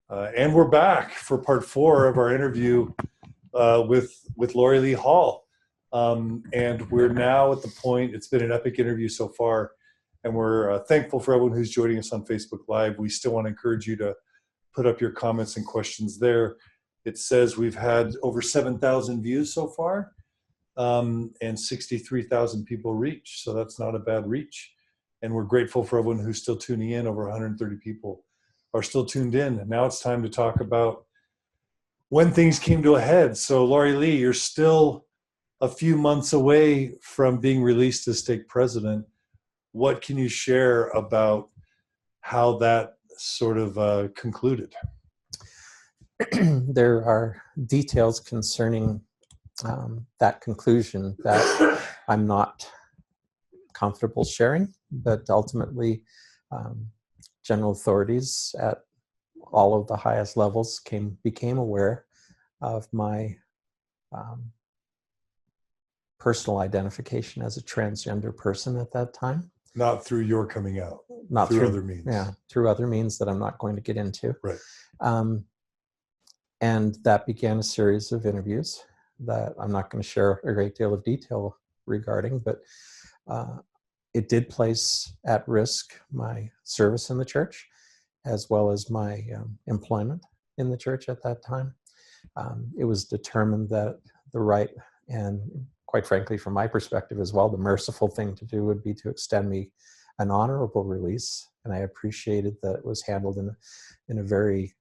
And we're back for part 4 of our interview with Laurie Lee Hall. And we're now at the point, it's been an epic interview so far, and we're thankful for everyone who's joining us on Facebook Live. We still want to encourage you to put up your comments and questions there. It says we've had over 7,000 views so far, and 63,000 people reach. So that's not a bad reach. And we're grateful for everyone who's still tuning in. Over 130 people are still tuned in. And now it's time to talk about when things came to a head. So Laurie Lee, you're still a few months away from being released as stake president. What can you share about how that sort of concluded? There are details concerning that conclusion that I'm not comfortable sharing, but ultimately general authorities at all of the highest levels became aware of my personal identification as a transgender person at that time. Not through your coming out, not through other means. Yeah, through other means that I'm not going to get into. Right. And that began a series of interviews that I'm not going to share a great deal of detail regarding, but it did place at risk my service in the church, as well as my employment in the church at that time. It was determined that the right, and quite frankly, from my perspective as well, the merciful thing to do would be to extend me an honorable release. And I appreciated that it was handled in a very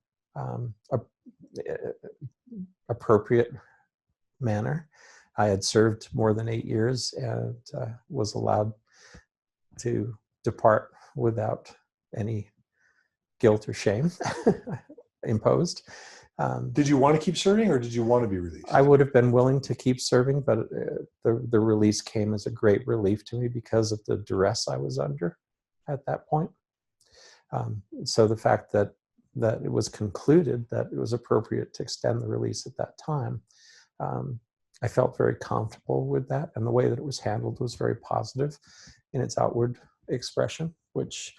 appropriate manner. I had served more than 8 years and was allowed to depart without any guilt or shame imposed. Did you want to keep serving, or did you want to be released? I would have been willing to keep serving, but the release came as a great relief to me because of the duress I was under at that point. So the fact that it was concluded that it was appropriate to extend the release at that time, I felt very comfortable with that, and the way that it was handled was very positive in its outward expression, which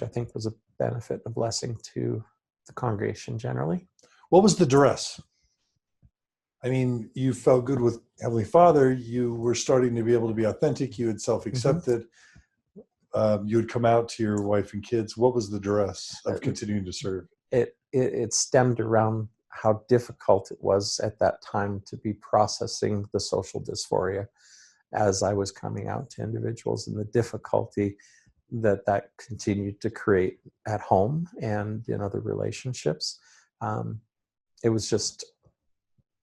I think was a benefit, a blessing to the congregation generally. What was the duress? I mean, you felt good with Heavenly Father. You were starting to be able to be authentic. You had self-accepted. Mm-hmm. You had come out to your wife and kids. What was the duress of continuing to serve? It stemmed around how difficult it was at that time to be processing the social dysphoria as I was coming out to individuals, and the difficulty that continued to create at home and in other relationships. It was just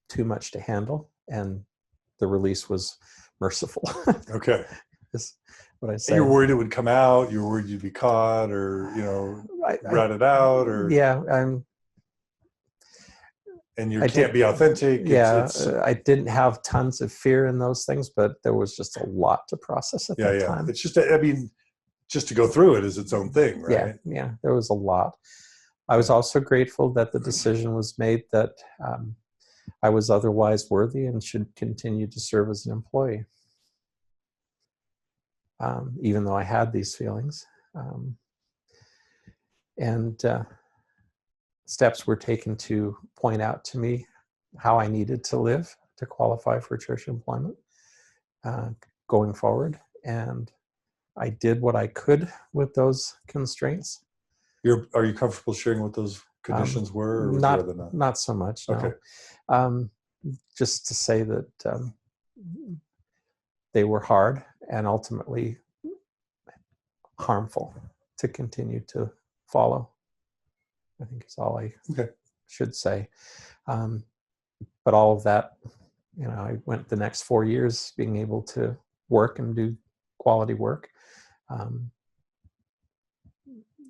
too much to handle, and the release was merciful. Okay. Is what I say. You were worried it would come out. You were worried you'd be caught, or ratted out, or yeah. And you can't be authentic. I didn't have tons of fear in those things, but there was just a lot to process at that time. It's just, just to go through it is its own thing, right? Yeah, there was a lot. I was also grateful that the decision was made that I was otherwise worthy and should continue to serve as an employee, even though I had these feelings. Steps were taken to point out to me how I needed to live to qualify for church employment going forward. And I did what I could with those constraints. Are you comfortable sharing what those conditions were? Or not so much, no. Okay. Just to say that they were hard and ultimately harmful to continue to follow, I think is all I should say. But all of that, I went the next 4 years being able to work and do quality work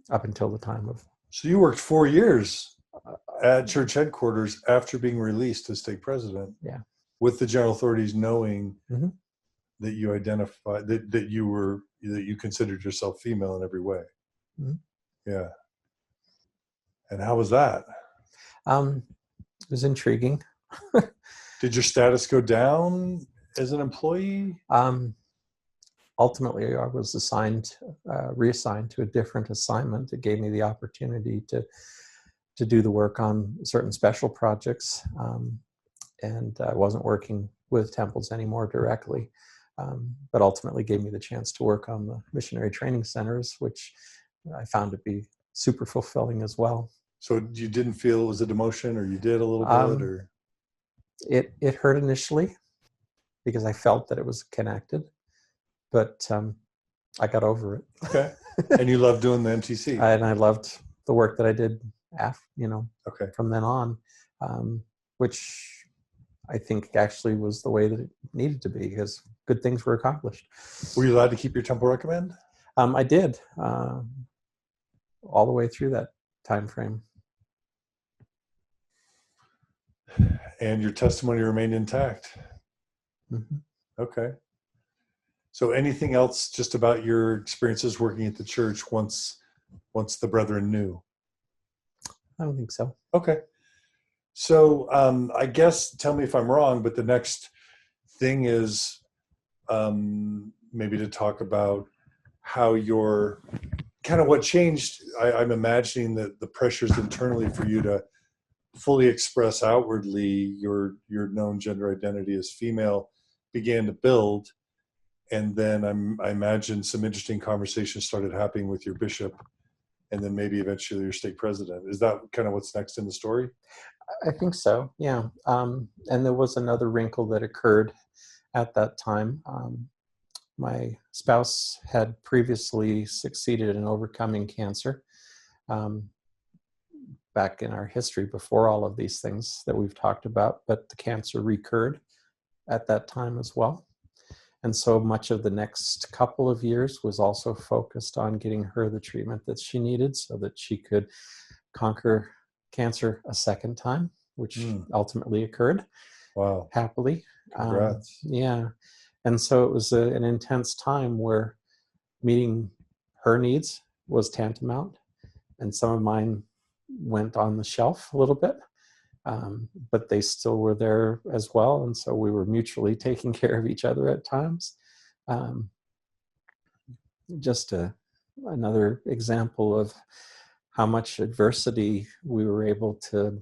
up until the time of... So you worked 4 years at church headquarters after being released as stake president. Yeah. With the general authorities knowing that you identified, that you considered yourself female in every way. Mm-hmm. Yeah. And how was that? It was intriguing. Did your status go down as an employee? Ultimately, I was reassigned to a different assignment. It gave me the opportunity to to do the work on certain special projects, and I wasn't working with temples anymore directly, but ultimately gave me the chance to work on the missionary training centers, which I found to be super fulfilling as well. So you didn't feel it was a demotion, or you did a little bit, or? It hurt initially because I felt that it was connected, but I got over it. Okay. And you love doing the MTC. And I loved the work that I did Okay. from then on, which I think actually was the way that it needed to be, because good things were accomplished. Were you allowed to keep your temple recommend? I did, all the way through that time frame. And your testimony remained intact. Mm-hmm. Okay. So anything else just about your experiences working at the church once the brethren knew? I don't think so. Okay. So I guess, tell me if I'm wrong, but the next thing is maybe to talk about how your, kind of what changed. I'm imagining that the pressures internally for you to fully express outwardly your known gender identity as female began to build. And then I imagine some interesting conversations started happening with your bishop, and then maybe eventually your stake president. Is that kind of what's next in the story? I think so, yeah. And there was another wrinkle that occurred at that time. My spouse had previously succeeded in overcoming cancer back in our history before all of these things that we've talked about, but the cancer recurred at that time as well. And so much of the next couple of years was also focused on getting her the treatment that she needed so that she could conquer cancer a second time, which ultimately occurred. Wow. Happily. Congrats. Yeah. And so it was an intense time where meeting her needs was tantamount, and some of mine went on the shelf a little bit, but they still were there as well. And so we were mutually taking care of each other at times. Just another example of how much adversity we were able to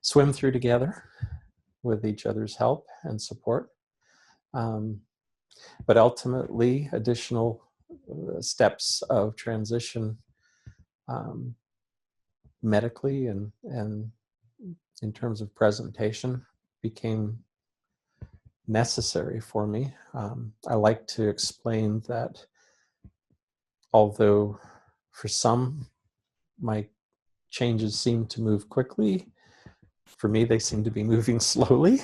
swim through together with each other's help and support. But ultimately, additional steps of transition medically and in terms of presentation became necessary for me. I like to explain that although for some my changes seem to move quickly, for me they seem to be moving slowly,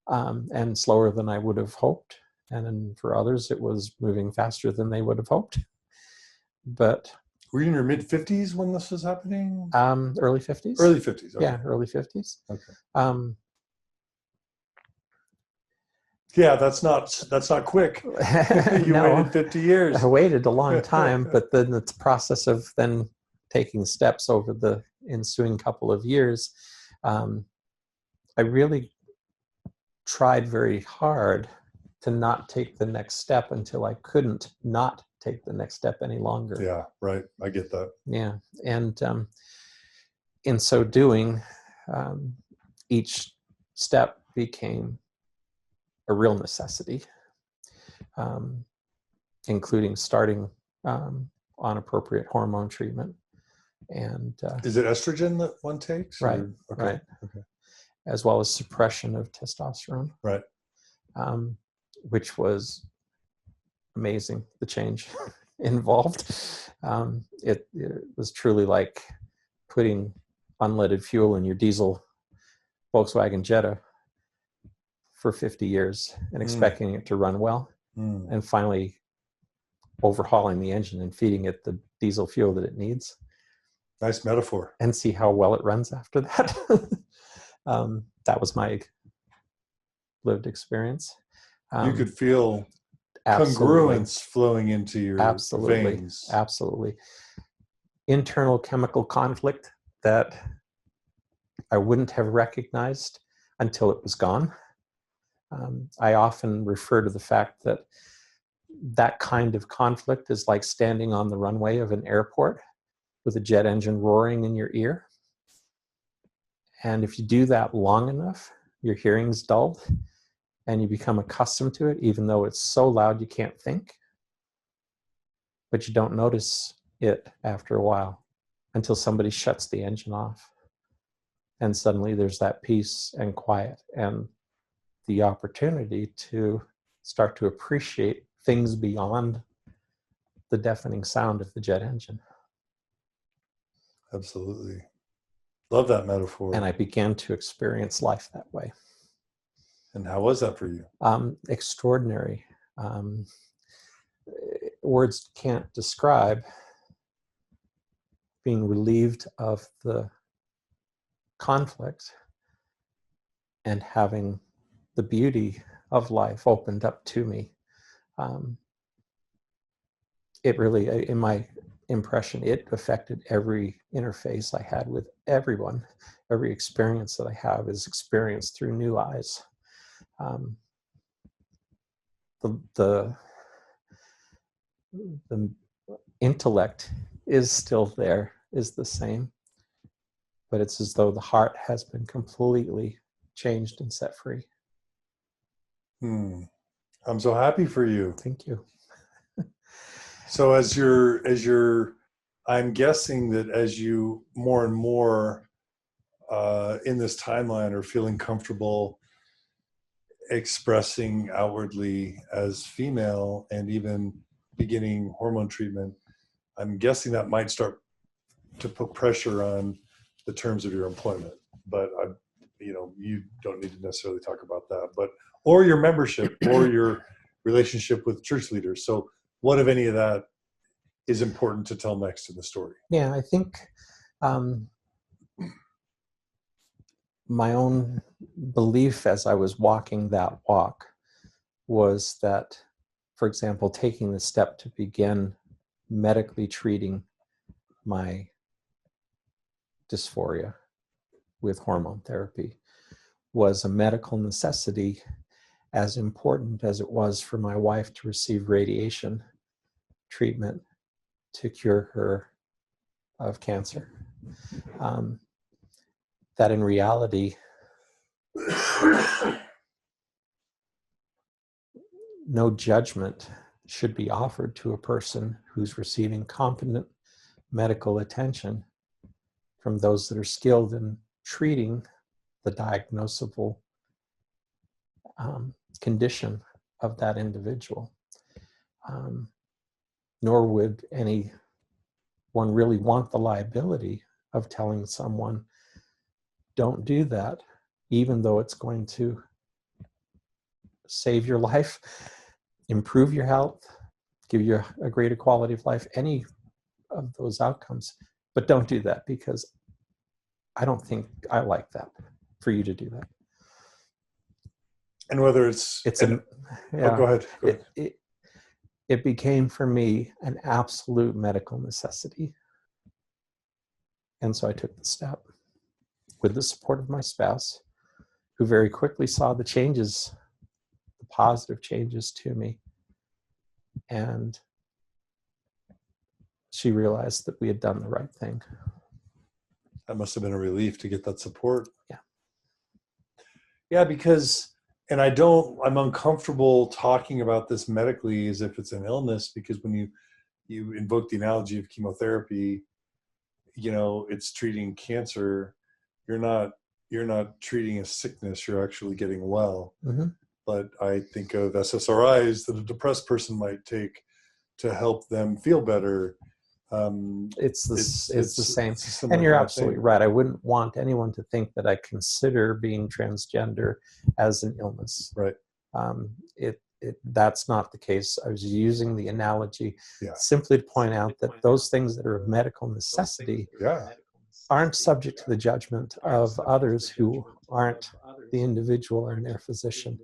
and slower than I would have hoped. And then for others it was moving faster than they would have hoped. But were you in your mid-50s when this was happening? Early 50s. Early 50s. Okay. Yeah, early 50s. Okay. Yeah, that's not quick. You waited 50 years. I waited a long time, but then the process of then taking steps over the ensuing couple of years, I really tried very hard to not take the next step until I couldn't not take the next step any longer. Yeah, right. I get that. Yeah. And in so doing, each step became a real necessity, including starting on appropriate hormone treatment. And is it estrogen that one takes? Right. Okay. Right. Okay. As well as suppression of testosterone. Right. Which was amazing, the change involved. It was truly like putting unleaded fuel in your diesel Volkswagen Jetta for 50 years and expecting it to run well, and finally overhauling the engine and feeding it the diesel fuel that it needs. Nice metaphor. And see how well it runs after that. That was my lived experience. You could feel absolutely. Congruence flowing into your veins. Absolutely. Internal chemical conflict that I wouldn't have recognized until it was gone. I often refer to the fact that that kind of conflict is like standing on the runway of an airport with a jet engine roaring in your ear. And if you do that long enough, your hearing's dulled and you become accustomed to it, even though it's so loud you can't think. But you don't notice it after a while until somebody shuts the engine off. And suddenly there's that peace and quiet and the opportunity to start to appreciate things beyond the deafening sound of the jet engine. Absolutely. Love that metaphor. And I began to experience life that way. And how was that for you? Extraordinary. Words can't describe being relieved of the conflict and having the beauty of life opened up to me. It really, in my impression, it affected every interface I had with everyone. Every experience that I have is experienced through new eyes. The intellect is still there, is the same, but it's as though the heart has been completely changed and set free. I'm so happy for you. Thank you. So I'm guessing that as you more and more in this timeline are feeling comfortable expressing outwardly as female and even beginning hormone treatment, I'm guessing that might start to put pressure on the terms of your employment. But you don't need to necessarily talk about that, or your membership or your relationship with church leaders. So what, if any of that, is important to tell next in the story? Yeah, I think my own belief as I was walking that walk was that, for example, taking the step to begin medically treating my dysphoria with hormone therapy was a medical necessity, as important as it was for my wife to receive radiation treatment to cure her of cancer. That in reality, no judgment should be offered to a person who's receiving competent medical attention from those that are skilled in treating the diagnosable condition of that individual. Nor would anyone really want the liability of telling someone, don't do that, even though it's going to save your life, improve your health, give you a greater quality of life, any of those outcomes. But don't do that, because I don't think I like that for you to do that. And whether go ahead. It became for me an absolute medical necessity. And so I took the step with the support of my spouse, who very quickly saw the changes, the positive changes to me. And she realized that we had done the right thing. That must have been a relief to get that support. Yeah. Yeah, because, and I'm uncomfortable talking about this medically as if it's an illness, because when you invoke the analogy of chemotherapy, it's treating cancer. You're not treating a sickness, you're actually getting well. Mm-hmm. But I think of SSRIs that a depressed person might take to help them feel better. It's the same. And you're absolutely right. I wouldn't want anyone to think that I consider being transgender as an illness. Right. That's not the case. I was using the analogy simply to point out that those things that are of medical necessity aren't subject to the judgment of others who aren't the individual and their physician.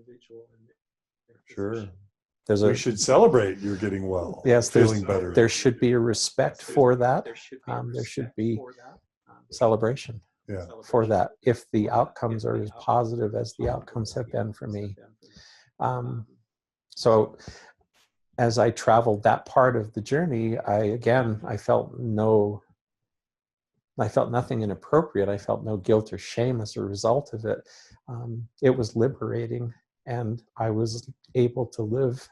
Sure. We should celebrate you're getting well. Yes, feeling better. There should be a respect for that. There should be celebration for that, if the outcomes are as positive as the outcomes have been for me. So as I traveled that part of the journey, I felt no I felt nothing inappropriate. I felt no guilt or shame as a result of it. It was liberating, and I was able to live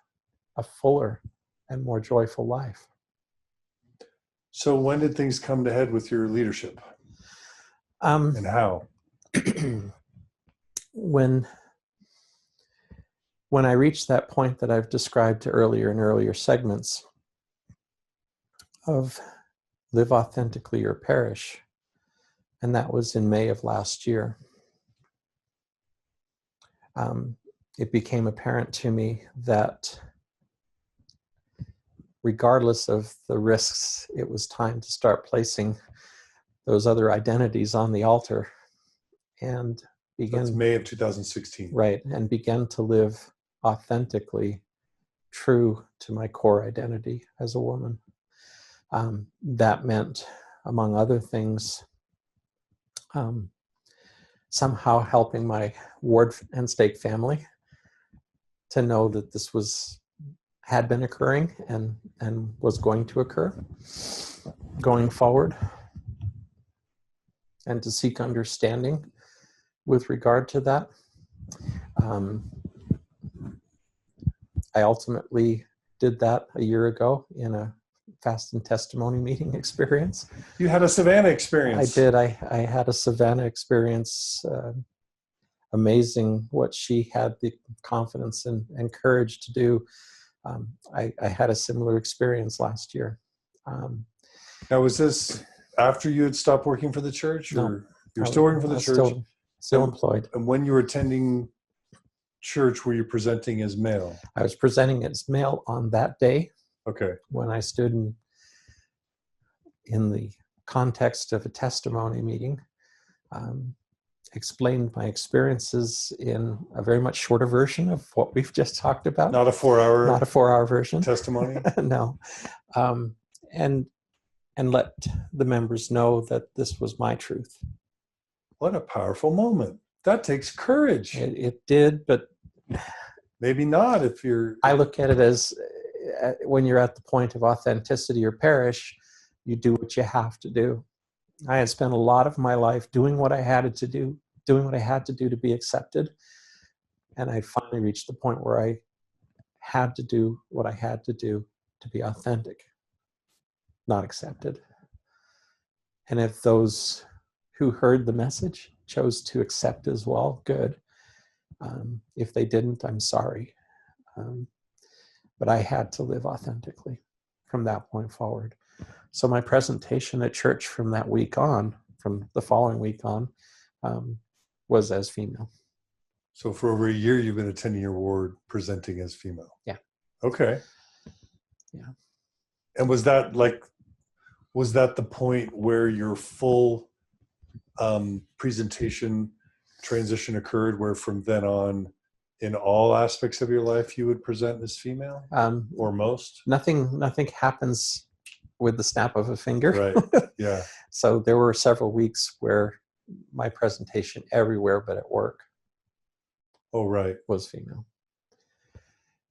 a fuller and more joyful life. So when did things come to head with your leadership? And how? When I reached that point that I've described earlier in earlier segments of live authentically or perish, and that was in May of last year, it became apparent to me that regardless of the risks, it was time to start placing those other identities on the altar and begin. That's May of 2016. Right, and begin to live authentically true to my core identity as a woman. That meant, among other things, somehow helping my ward and stake family to know that this had been occurring and was going to occur going forward, and to seek understanding with regard to that. I ultimately did that a year ago in a fast and testimony meeting experience. You had a Savannah experience. I did. I had a Savannah experience. Amazing what she had the confidence and courage to do. I had a similar experience last year. Now, was this after you had stopped working for the church, or No, you're still working for the church? Still employed. And when you were attending church, were you presenting as male? I was presenting as male on that day. Okay. When I stood in the context of a testimony meeting, explained my experiences in a very much shorter version of what we've just talked about. Not a 4-hour version. Testimony? No. And let the members know that this was my truth. What a powerful moment. That takes courage. It did, but maybe not if you're... I look at it as when you're at the point of authenticity or perish, you do what you have to do. I had spent a lot of my life doing what I had to do to be accepted. And I finally reached the point where I had to do what I had to do to be authentic, not accepted. And if those who heard the message chose to accept as well, good. If they didn't, I'm sorry. But I had to live authentically from that point forward. So my presentation at church from that week on, from the following week on, was as female. So for over a year, you've been attending your ward presenting as female? Yeah. Okay. Yeah. And was that the point where your full presentation transition occurred, where from then on, in all aspects of your life, you would present as female, or most? Nothing happens with the snap of a finger. Right. Yeah. So there were several weeks where my presentation everywhere but at work. Oh, right. Was female.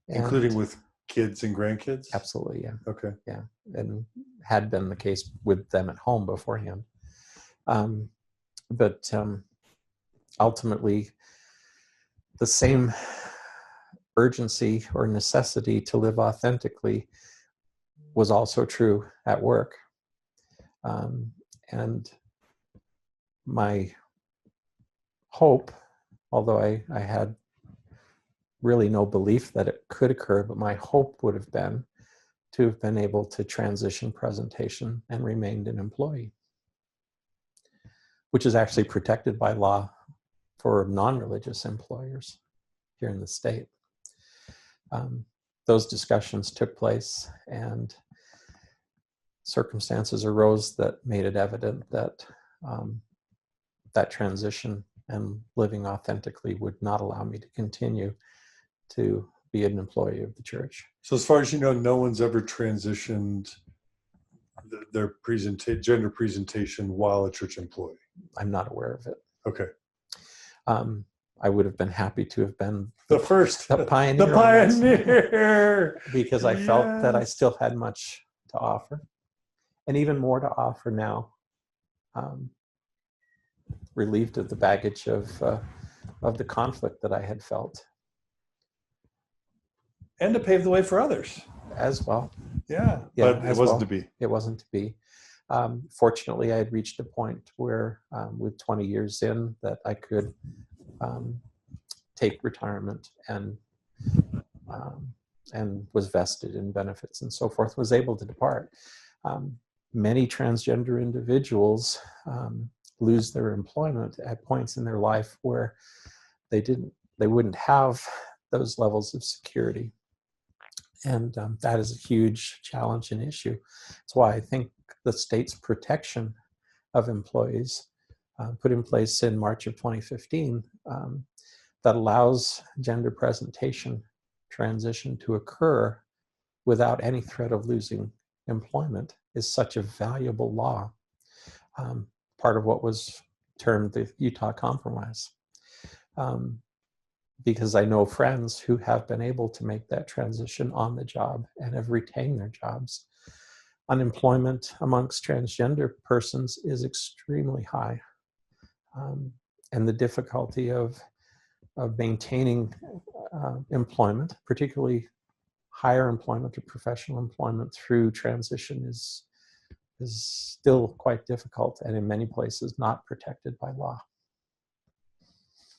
Including with kids and grandkids? Absolutely, yeah. Okay. Yeah, and had been the case with them at home beforehand. But ultimately, the same urgency or necessity to live authentically was also true at work. And my hope, although I had really no belief that it could occur, but my hope would have been to have been able to transition presentation and remained an employee, which is actually protected by law for non-religious employers here in the state. Those discussions took place, and circumstances arose that made it evident that that transition and living authentically would not allow me to continue to be an employee of the church. So as far as you know, no one's ever transitioned their gender presentation while a church employee? I'm not aware of it. Okay. I would have been happy to have been the pioneer. The pioneer! Because I felt that I still had much to offer, and even more to offer now. relieved of the baggage of the conflict that I had felt. And to pave the way for others. As well. Yeah, but it wasn't to be. It wasn't to be. Fortunately, I had reached a point where, with 20 years in, that I could take retirement and was vested in benefits and so forth, was able to depart. Many transgender individuals lose their employment at points in their life where they wouldn't have those levels of security. And that is a huge challenge and issue. That's why I think the state's protection of employees put in place in March of 2015 that allows gender presentation transition to occur without any threat of losing employment is such a valuable law. Part of what was termed the Utah Compromise. Because I know friends who have been able to make that transition on the job and have retained their jobs. Unemployment amongst transgender persons is extremely high. And the difficulty of maintaining employment, particularly higher employment or professional employment through transition is still quite difficult, and in many places not protected by law.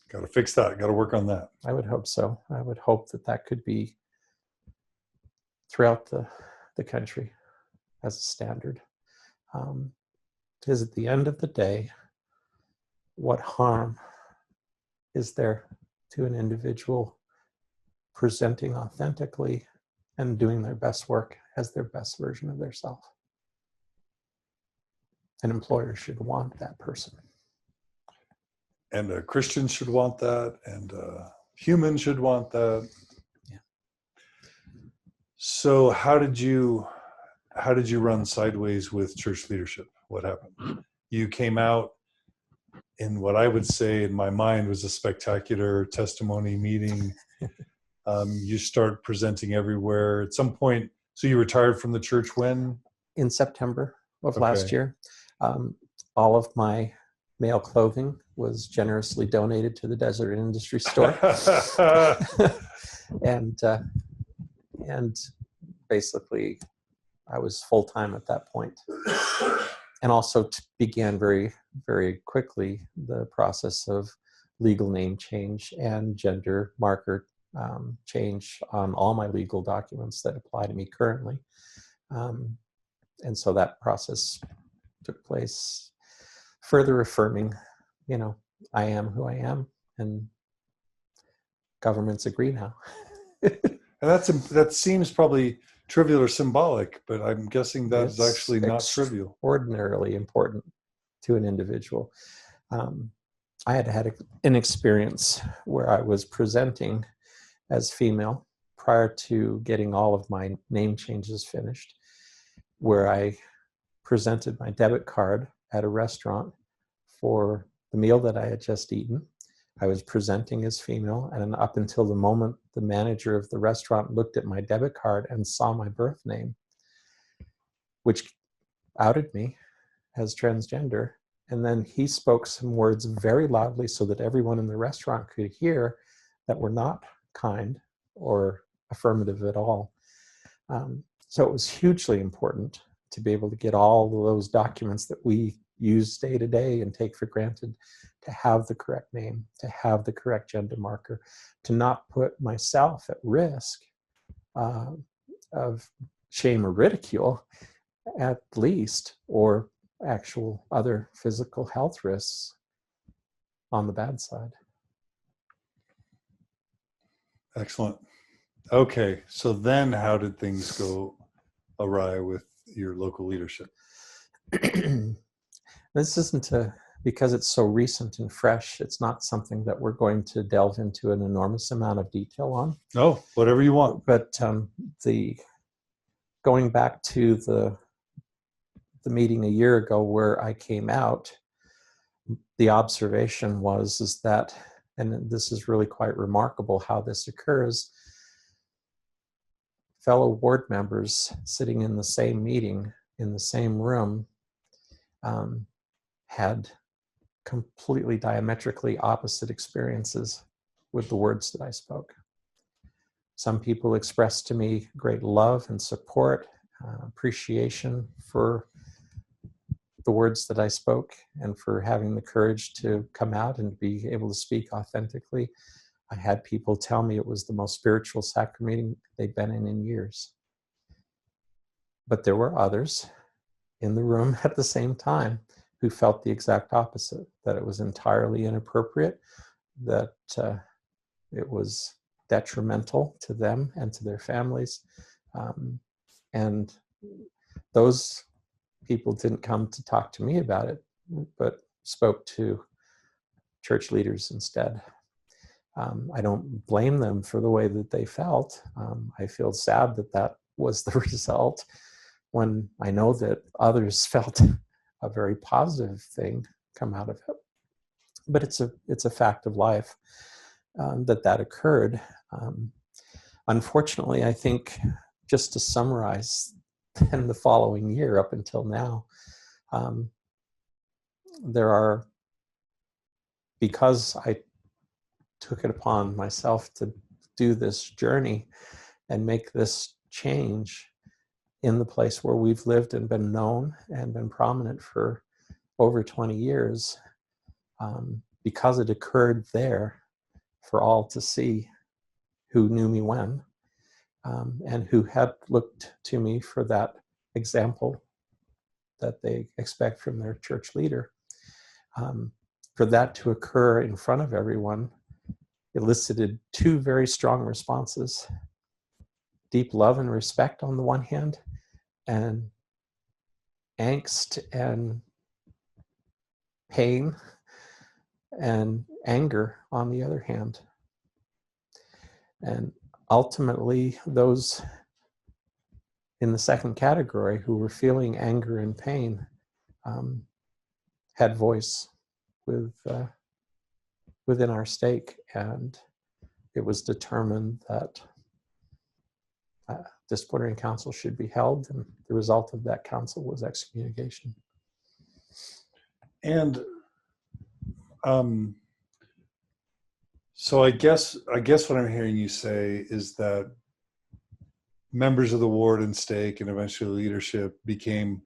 Got to fix that. Got to work on that. I would hope so. I would hope that could be throughout the country as a standard. Because at the end of the day, what harm is there to an individual presenting authentically and doing their best work as their best version of their self? An employer should want that person. And a Christian should want that, and a human should want that. Yeah. So how did you run sideways with church leadership? What happened? You came out in what I would say in my mind was a spectacular testimony meeting. You start presenting everywhere. At some point, so you retired from the church when? In September of last year. All of my male clothing was generously donated to the Desert Industry Store. and basically I was full-time at that point. And also began very, very quickly the process of legal name change and gender marker change on all my legal documents that apply to me currently. And so that process took place, further affirming, I am who I am, and governments agree now. And that seems probably trivial or symbolic, but I'm guessing that's actually not trivial. Ordinarily important to an individual. I had an experience where I was presenting as female prior to getting all of my name changes finished, where I presented my debit card at a restaurant for the meal that I had just eaten. I was presenting as female, and up until the moment the manager of the restaurant looked at my debit card and saw my birth name, which outed me as transgender. And then he spoke some words very loudly so that everyone in the restaurant could hear that were not kind or affirmative at all. So it was hugely important to be able to get all of those documents that we use day to day and take for granted, to have the correct name, to have the correct gender marker, to not put myself at risk of shame or ridicule, at least, or actual other physical health risks on the bad side. Excellent. Okay, so then how did things go awry with your local leadership? This isn't because it's so recent and fresh, it's not something that we're going to delve into an enormous amount of detail on. No, whatever you want. But going back to the meeting a year ago where I came out, the observation is that, and this is really quite remarkable how this occurs, fellow board members sitting in the same meeting, in the same room, had completely diametrically opposite experiences with the words that I spoke. Some people expressed to me great love and support, appreciation for the words that I spoke and for having the courage to come out and be able to speak authentically. I had people tell me it was the most spiritual sacrament meeting they'd been in years. But there were others in the room at the same time who felt the exact opposite, that it was entirely inappropriate, that it was detrimental to them and to their families. And those people didn't come to talk to me about it, but spoke to church leaders instead. I don't blame them for the way that they felt. I feel sad that that was the result, when I know that others felt a very positive thing come out of it. But it's a fact of life that occurred. Unfortunately, I think, just to summarize, in the following year up until now, there are, because I took it upon myself to do this journey and make this change in the place where we've lived and been known and been prominent for over 20 years, because it occurred there for all to see who knew me when, and who had looked to me for that example that they expect from their church leader. For that to occur in front of everyone elicited two very strong responses: deep love and respect on the one hand, and angst and pain and anger on the other hand. And ultimately, those in the second category who were feeling anger and pain had voice within our stake, and it was determined that disciplinary council should be held, and the result of that council was excommunication. And so I guess what I'm hearing you say is that members of the ward and stake, and eventually leadership, became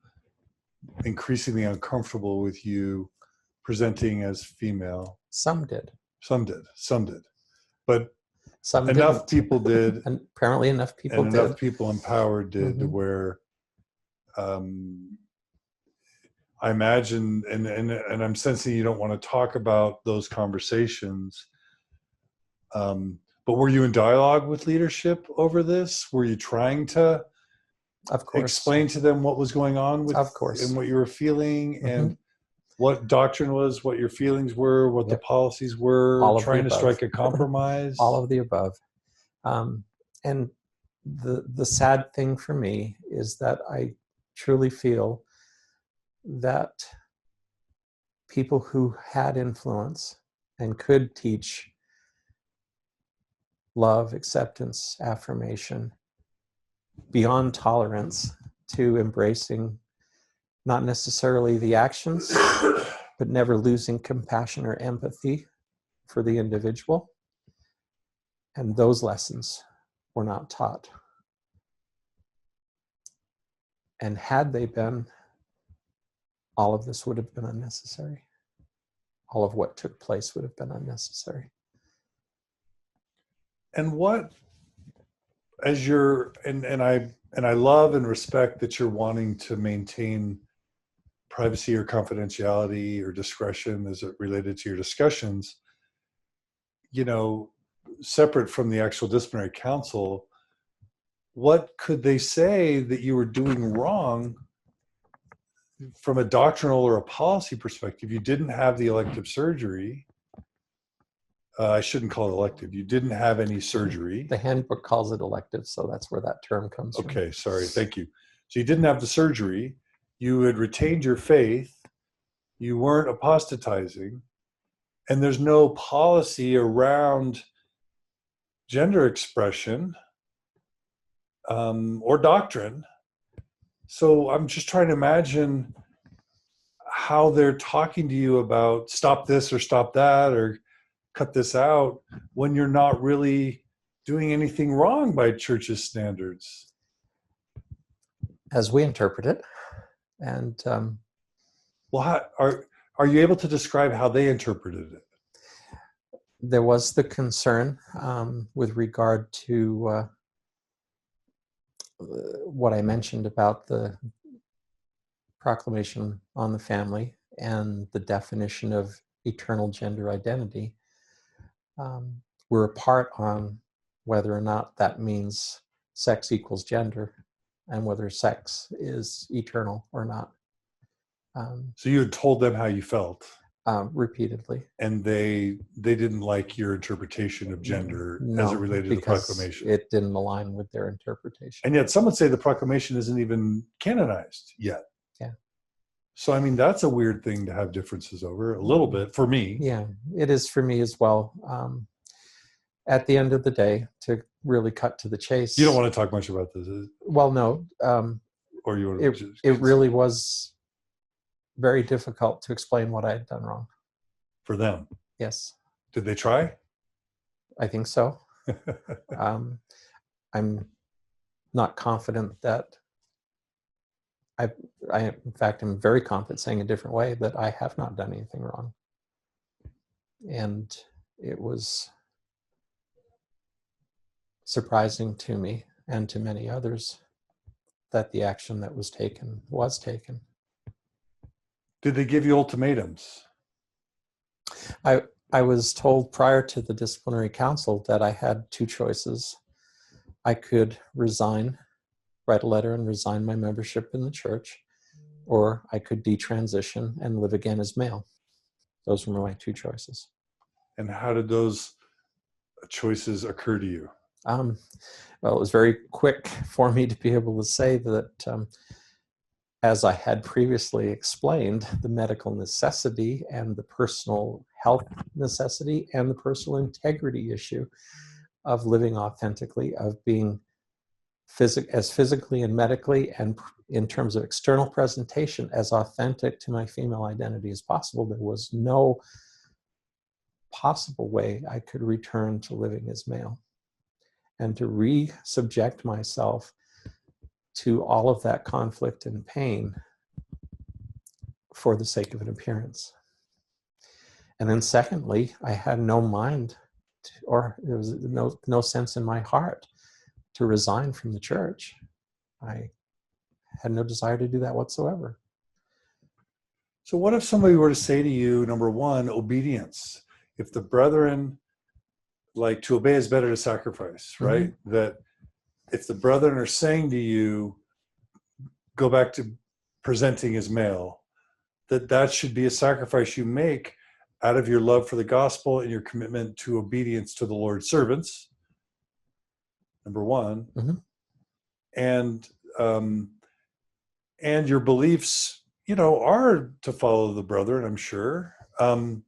increasingly uncomfortable with you presenting as female. Some did. Some did. But some enough didn't. people did. And apparently enough people and did. Enough people empowered did, to where I imagine, and I'm sensing you don't want to talk about those conversations. But were you in dialogue with leadership over this? Were you trying to of course explain to them what was going on with, of course, and what you were feeling, and what doctrine was, what your feelings were, what the policies were, all trying to strike a compromise? All of the above. And the sad thing for me is that I truly feel that people who had influence and could teach love, acceptance, affirmation, beyond tolerance, to embracing not necessarily the actions, but never losing compassion or empathy for the individual. And those lessons were not taught. And had they been, all of this would have been unnecessary. All of what took place would have been unnecessary. And what, as you're, and I love and respect that you're wanting to maintain privacy or confidentiality or discretion as it related to your discussions, separate from the actual disciplinary council. What could they say that you were doing wrong from a doctrinal or a policy perspective? You didn't have the elective surgery. I shouldn't call it elective. You didn't have any surgery. The handbook calls it elective, so that's where that term comes from. Okay, sorry. Thank you. So you didn't have the surgery. You had retained your faith. You weren't apostatizing. And there's no policy around gender expression or doctrine. So I'm just trying to imagine how they're talking to you about stop this or stop that or cut this out when you're not really doing anything wrong by church's standards? As we interpret it. And Well, are you able to describe how they interpreted it? there was the concern with regard to what I mentioned about the proclamation on the family and the definition of eternal gender identity. We're apart on whether or not that means sex equals gender and whether sex is eternal or not. So you had told them how you felt, repeatedly. and they didn't like your interpretation of gender as it related to the proclamation. It didn't align with their interpretation. And yet some would say the proclamation isn't even canonized yet. Yeah. So, I mean, that's a weird thing to have differences over, a little bit, for me. Yeah, it is for me as well. At the end of the day, to really cut to the chase. You don't want to talk much about this, is it? Well, no. Or you want to it really was very difficult to explain what I had done wrong. For them? Yes. Did they try? I think so. I'm not confident that I in fact am very confident, saying a different way, that I have not done anything wrong. And it was surprising to me and to many others that the action that was taken was taken. Did they give you ultimatums? I was told prior to the disciplinary council that I had two choices. I could resign, write a letter and resign my membership in the church, or I could detransition and live again as male. Those were my two choices. And how did those choices occur to you? Well, it was very quick for me to be able to say that, as I had previously explained, the medical necessity and the personal health necessity and the personal integrity issue of living authentically, of being as physically and medically and in terms of external presentation as authentic to my female identity as possible. There was no possible way I could return to living as male. And to re-subject myself to all of that conflict and pain for the sake of an appearance. And then secondly, I had no mind or there was no sense in my heart to resign from the church. I had no desire to do that whatsoever. So what if somebody were to say to you, number one, obedience? If the brethren, like, to obey is better to sacrifice, right? Mm-hmm. That if the brethren are saying to you, go back to presenting as male, that should be a sacrifice you make out of your love for the gospel and your commitment to obedience to the Lord's servants, number one. Mm-hmm. And your beliefs, are to follow the brethren, I'm sure. And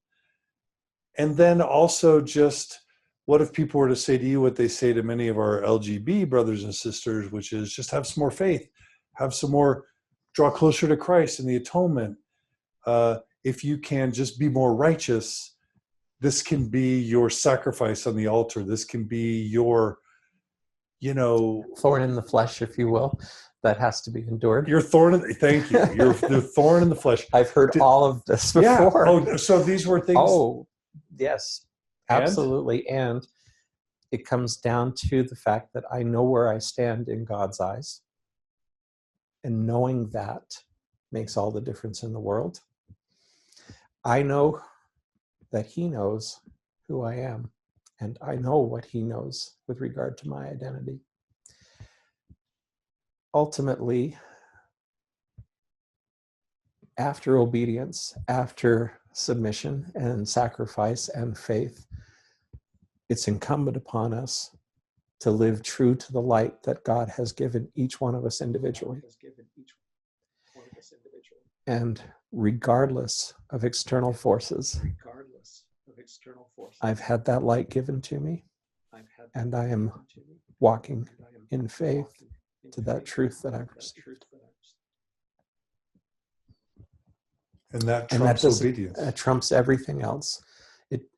then also just, what if people were to say to you what they say to many of our LGB brothers and sisters, which is just have some more faith, have some more, draw closer to Christ and the atonement. If you can just be more righteous, this can be your sacrifice on the altar. This can be your, thorn in the flesh, if you will, that has to be endured. Your thorn, thank you. You're the thorn in the flesh. I've heard all of this before. Yeah. Oh, so these were things. Oh, yes, absolutely. And it comes down to the fact that I know where I stand in God's eyes. And knowing that makes all the difference in the world. I know that He knows who I am, and I know what He knows with regard to my identity. Ultimately, after obedience, after submission and sacrifice and faith, it's incumbent upon us to live true to the light that God has given each one of us individually. And regardless of external forces, I've had that light given to me, and I am walking in faith to that truth that I've received. And that And that trumps obedience. trumps everything else.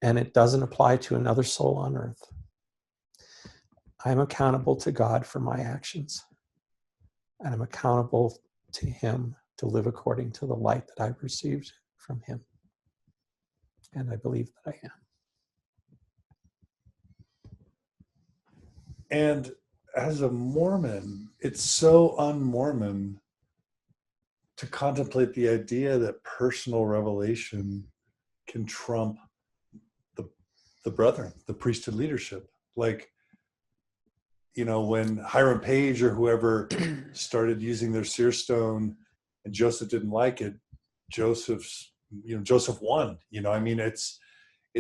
And it doesn't apply to another soul on earth. I'm accountable to God for my actions. And I'm accountable to him to live according to the light that I've received from him. And I believe that I am. And as a Mormon, it's so un-Mormon to contemplate the idea that personal revelation can trump the brethren, the priesthood leadership. Like, you know, when Hiram Page or whoever started using their seer stone and Joseph didn't like it, Joseph won. You know, I mean, it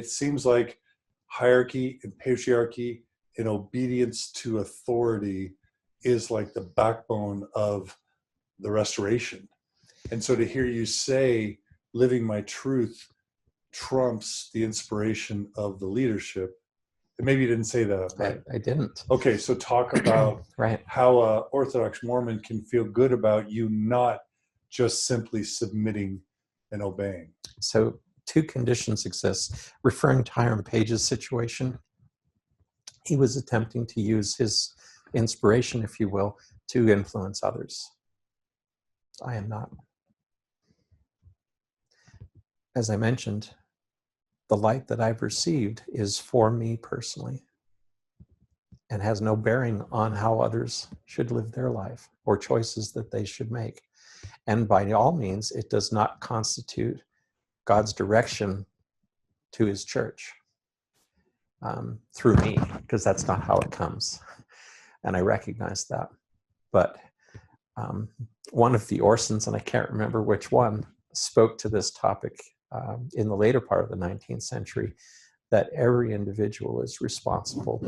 seems like hierarchy and patriarchy and obedience to authority is like the backbone of the restoration. And so to hear you say, living my truth trumps the inspiration of the leadership. And maybe you didn't say that, right? I didn't. Okay, so talk about right. how an Orthodox Mormon can feel good about you not just simply submitting and obeying. So 2 conditions exist. Referring to Hiram Page's situation, he was attempting to use his inspiration, if you will, to influence others. I am not. As I mentioned, the light that I've received is for me personally and has no bearing on how others should live their life or choices that they should make. And by all means, it does not constitute God's direction to his church through me, because that's not how it comes. And I recognize that. But one of the Orsons, and I can't remember which one, spoke to this topic in the later part of the 19th century, that every individual is responsible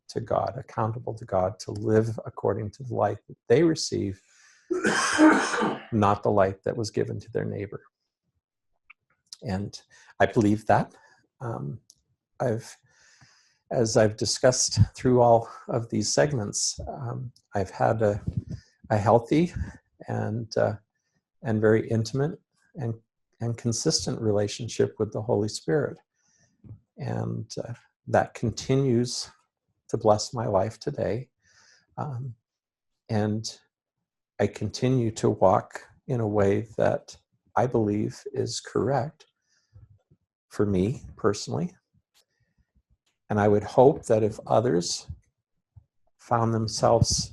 to God, accountable to God, to live according to the light that they receive, not the light that was given to their neighbor. And I believe that. As I've discussed through all of these segments, I've had a healthy and very intimate and consistent relationship with the Holy Spirit. And that continues to bless my life today. And I continue to walk in a way that I believe is correct for me personally. And I would hope that if others found themselves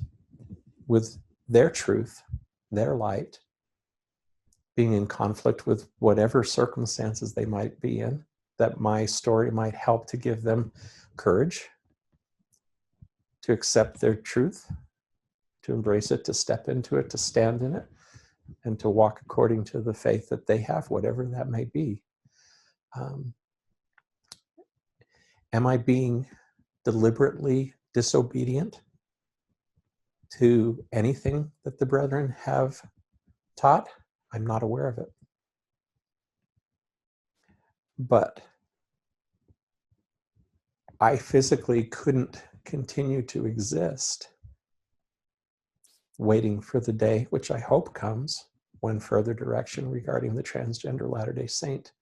with their truth, their light, being in conflict with whatever circumstances they might be in, that my story might help to give them courage to accept their truth, to embrace it, to step into it, to stand in it, and to walk according to the faith that they have, whatever that may be. Am I being deliberately disobedient to anything that the brethren have taught? I'm not aware of it. But I physically couldn't continue to exist waiting for the day, which I hope comes, when further direction regarding the transgender Latter-day Saint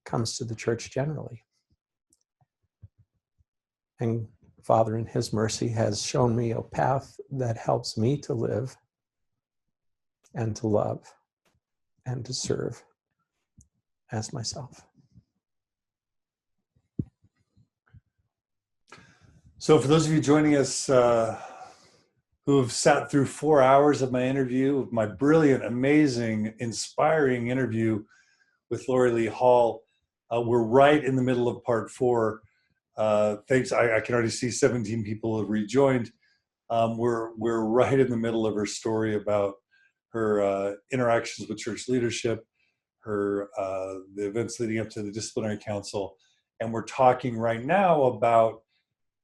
comes to the church generally. And Father, in his mercy, has shown me a path that helps me to live and to love and to serve as myself. So for those of you joining us who have sat through 4 hours of my interview, my brilliant, amazing, inspiring interview with Laurie Lee Hall, we're right in the middle of part 4. Thanks, I can already see 17 people have rejoined. We're right in the middle of her story about her interactions with church leadership, her the events leading up to the disciplinary council, and we're talking right now about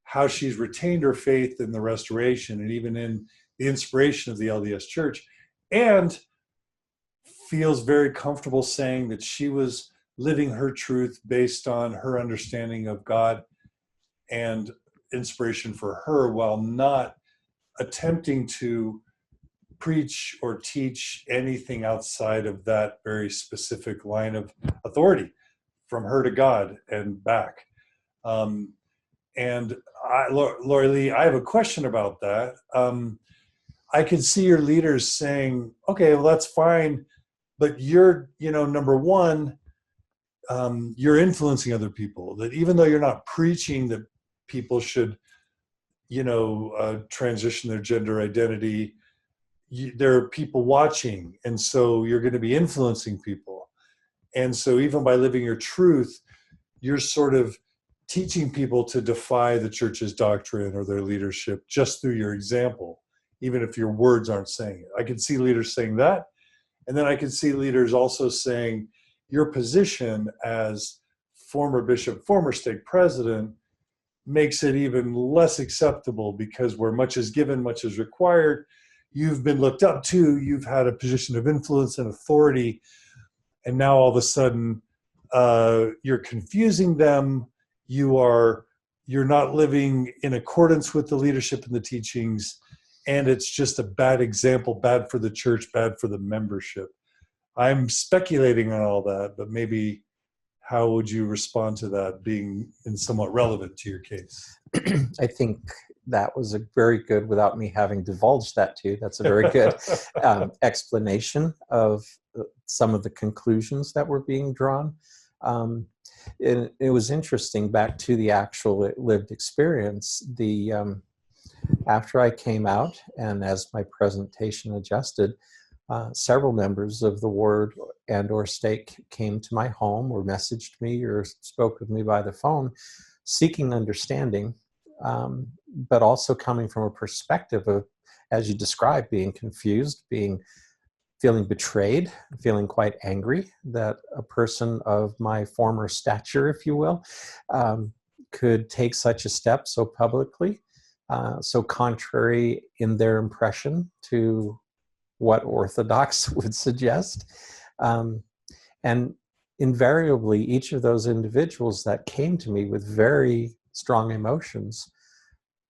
how she's retained her faith in the restoration and even in the inspiration of the LDS Church, and feels very comfortable saying that she was living her truth based on her understanding of God and inspiration for her, while not attempting to preach or teach anything outside of that very specific line of authority from her to God and back. And Laurie Lee, I have a question about that. I can see your leaders saying, okay, well, that's fine, but you're, number one, you're influencing other people, that even though you're not preaching that people should, transition their gender identity, there are people watching. And so you're going to be influencing people. And so even by living your truth, you're sort of teaching people to defy the church's doctrine or their leadership just through your example, even if your words aren't saying it. I can see leaders saying that. And then I can see leaders also saying your position as former bishop, former stake president makes it even less acceptable, because where much is given, much is required. You've been looked up to, you've had a position of influence and authority, and now all of a sudden you're confusing them. You're not living in accordance with the leadership and the teachings, and it's just a bad example, bad for the church, bad for the membership. I'm speculating on all that, but maybe how would you respond to that being somewhat relevant to your case? I think that was a very good, without me having divulged that to you, that's a very good explanation of some of the conclusions that were being drawn. It was interesting, back to the actual lived experience. After I came out, and as my presentation adjusted, several members of the Word and or Stake came to my home or messaged me or spoke with me by the phone, seeking understanding, but also coming from a perspective of, as you described, being confused, feeling betrayed, feeling quite angry that a person of my former stature, if you will, could take such a step so publicly, so contrary in their impression to what Orthodox would suggest. And invariably, each of those individuals that came to me with very strong emotions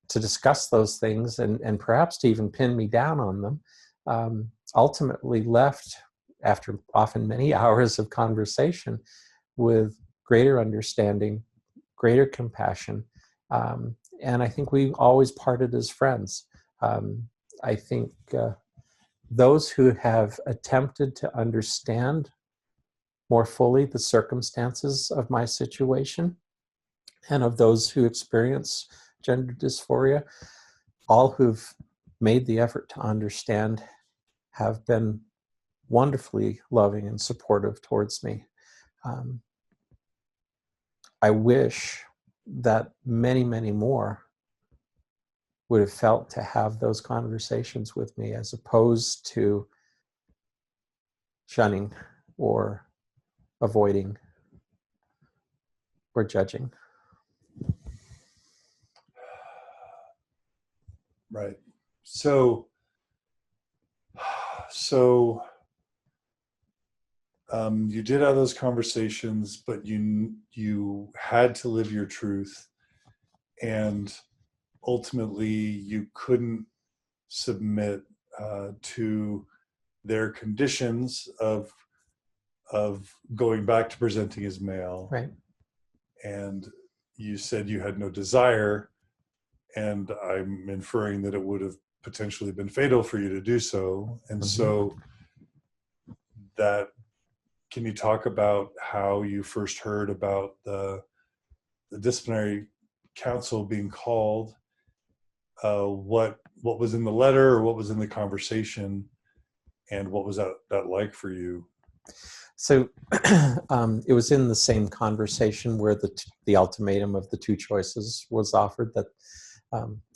to discuss those things and perhaps to even pin me down on them, ultimately left, after often many hours of conversation, with greater understanding, greater compassion. And I think we always parted as friends. I think those who have attempted to understand more fully the circumstances of my situation, and of those who experience gender dysphoria, all who've made the effort to understand, have been wonderfully loving and supportive towards me. I wish that many, many more would have felt to have those conversations with me, as opposed to shunning or avoiding or judging. Right. So you did have those conversations, but you had to live your truth, and ultimately you couldn't submit to their conditions of going back to presenting as male. Right. And you said you had no desire, and I'm inferring that it would have potentially been fatal for you to do so. And so can you talk about how you first heard about the disciplinary council being called? What was in the letter, or what was in the conversation, and what was that like for you? So it was in the same conversation where the ultimatum of the two choices was offered, that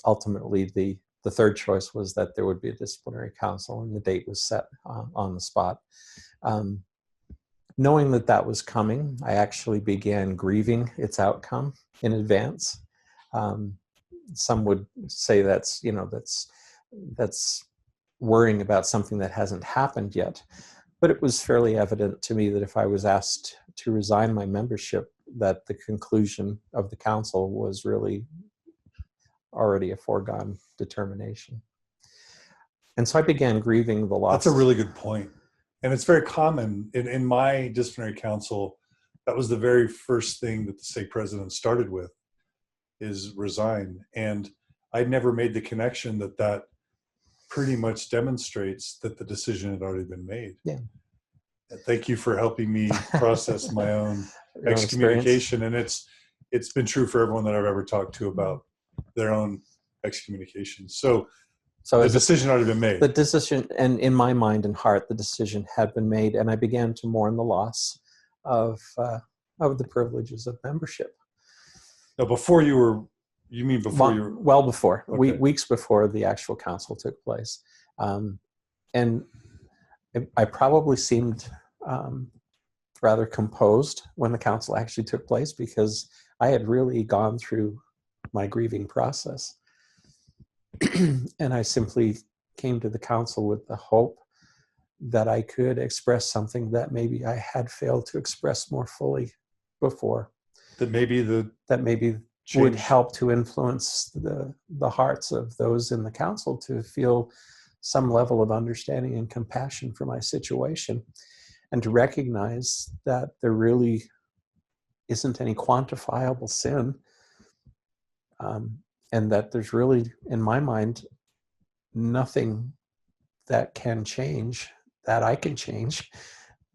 ultimately the third choice was that there would be a disciplinary council, and the date was set on the spot. Knowing that was coming, I actually began grieving its outcome in advance. Some would say that's worrying about something that hasn't happened yet. But it was fairly evident to me that if I was asked to resign my membership, that the conclusion of the council was really already a foregone determination. And so I began grieving the loss. That's a really good point. And it's very common in my disciplinary council. That was the very first thing that the stake president started with, is resign. And I never made the connection that pretty much demonstrates that the decision had already been made. Yeah. And thank you for helping me process my own excommunication. And it's been true for everyone that I've ever talked to about their own excommunication. So the decision had already been made. The decision, and in my mind and heart, the decision had been made, and I began to mourn the loss of the privileges of membership. Now, before you were, you mean before you were? Well before, Okay. weeks before the actual council took place. And I probably seemed rather composed when the council actually took place, because I had really gone through my grieving process. And I simply came to the council with the hope that I could express something that maybe I had failed to express more fully before. That maybe would help to influence the hearts of those in the council to feel some level of understanding and compassion for my situation, and to recognize that there really isn't any quantifiable sin. And that there's really, in my mind, nothing that can change, that I can change,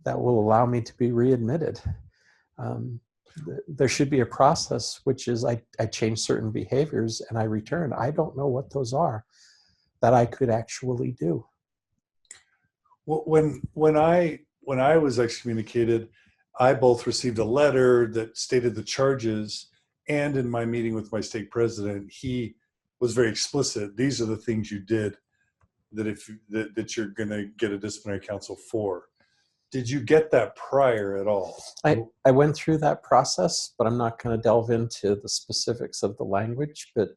that will allow me to be readmitted. There should be a process, which is I change certain behaviors and I return. I don't know what those are that I could actually do. Well, when I was excommunicated, I both received a letter that stated the charges, and in my meeting with my stake president, he was very explicit. These are the things you did that you're going to get a disciplinary council for. Did you get that prior at all? I went through that process, but I'm not going to delve into the specifics of the language. But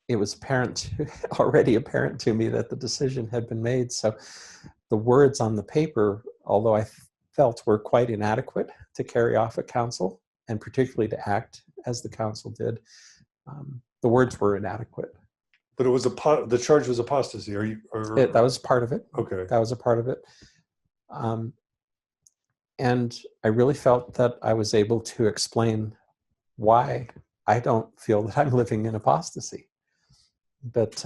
it was already apparent to me that the decision had been made. So the words on the paper, although I felt were quite inadequate to carry off a council, and particularly to act as the council did, the words were inadequate. But it was the charge was apostasy. That was part of it. Okay. That was a part of it. And I really felt that I was able to explain why I don't feel that I'm living in apostasy. But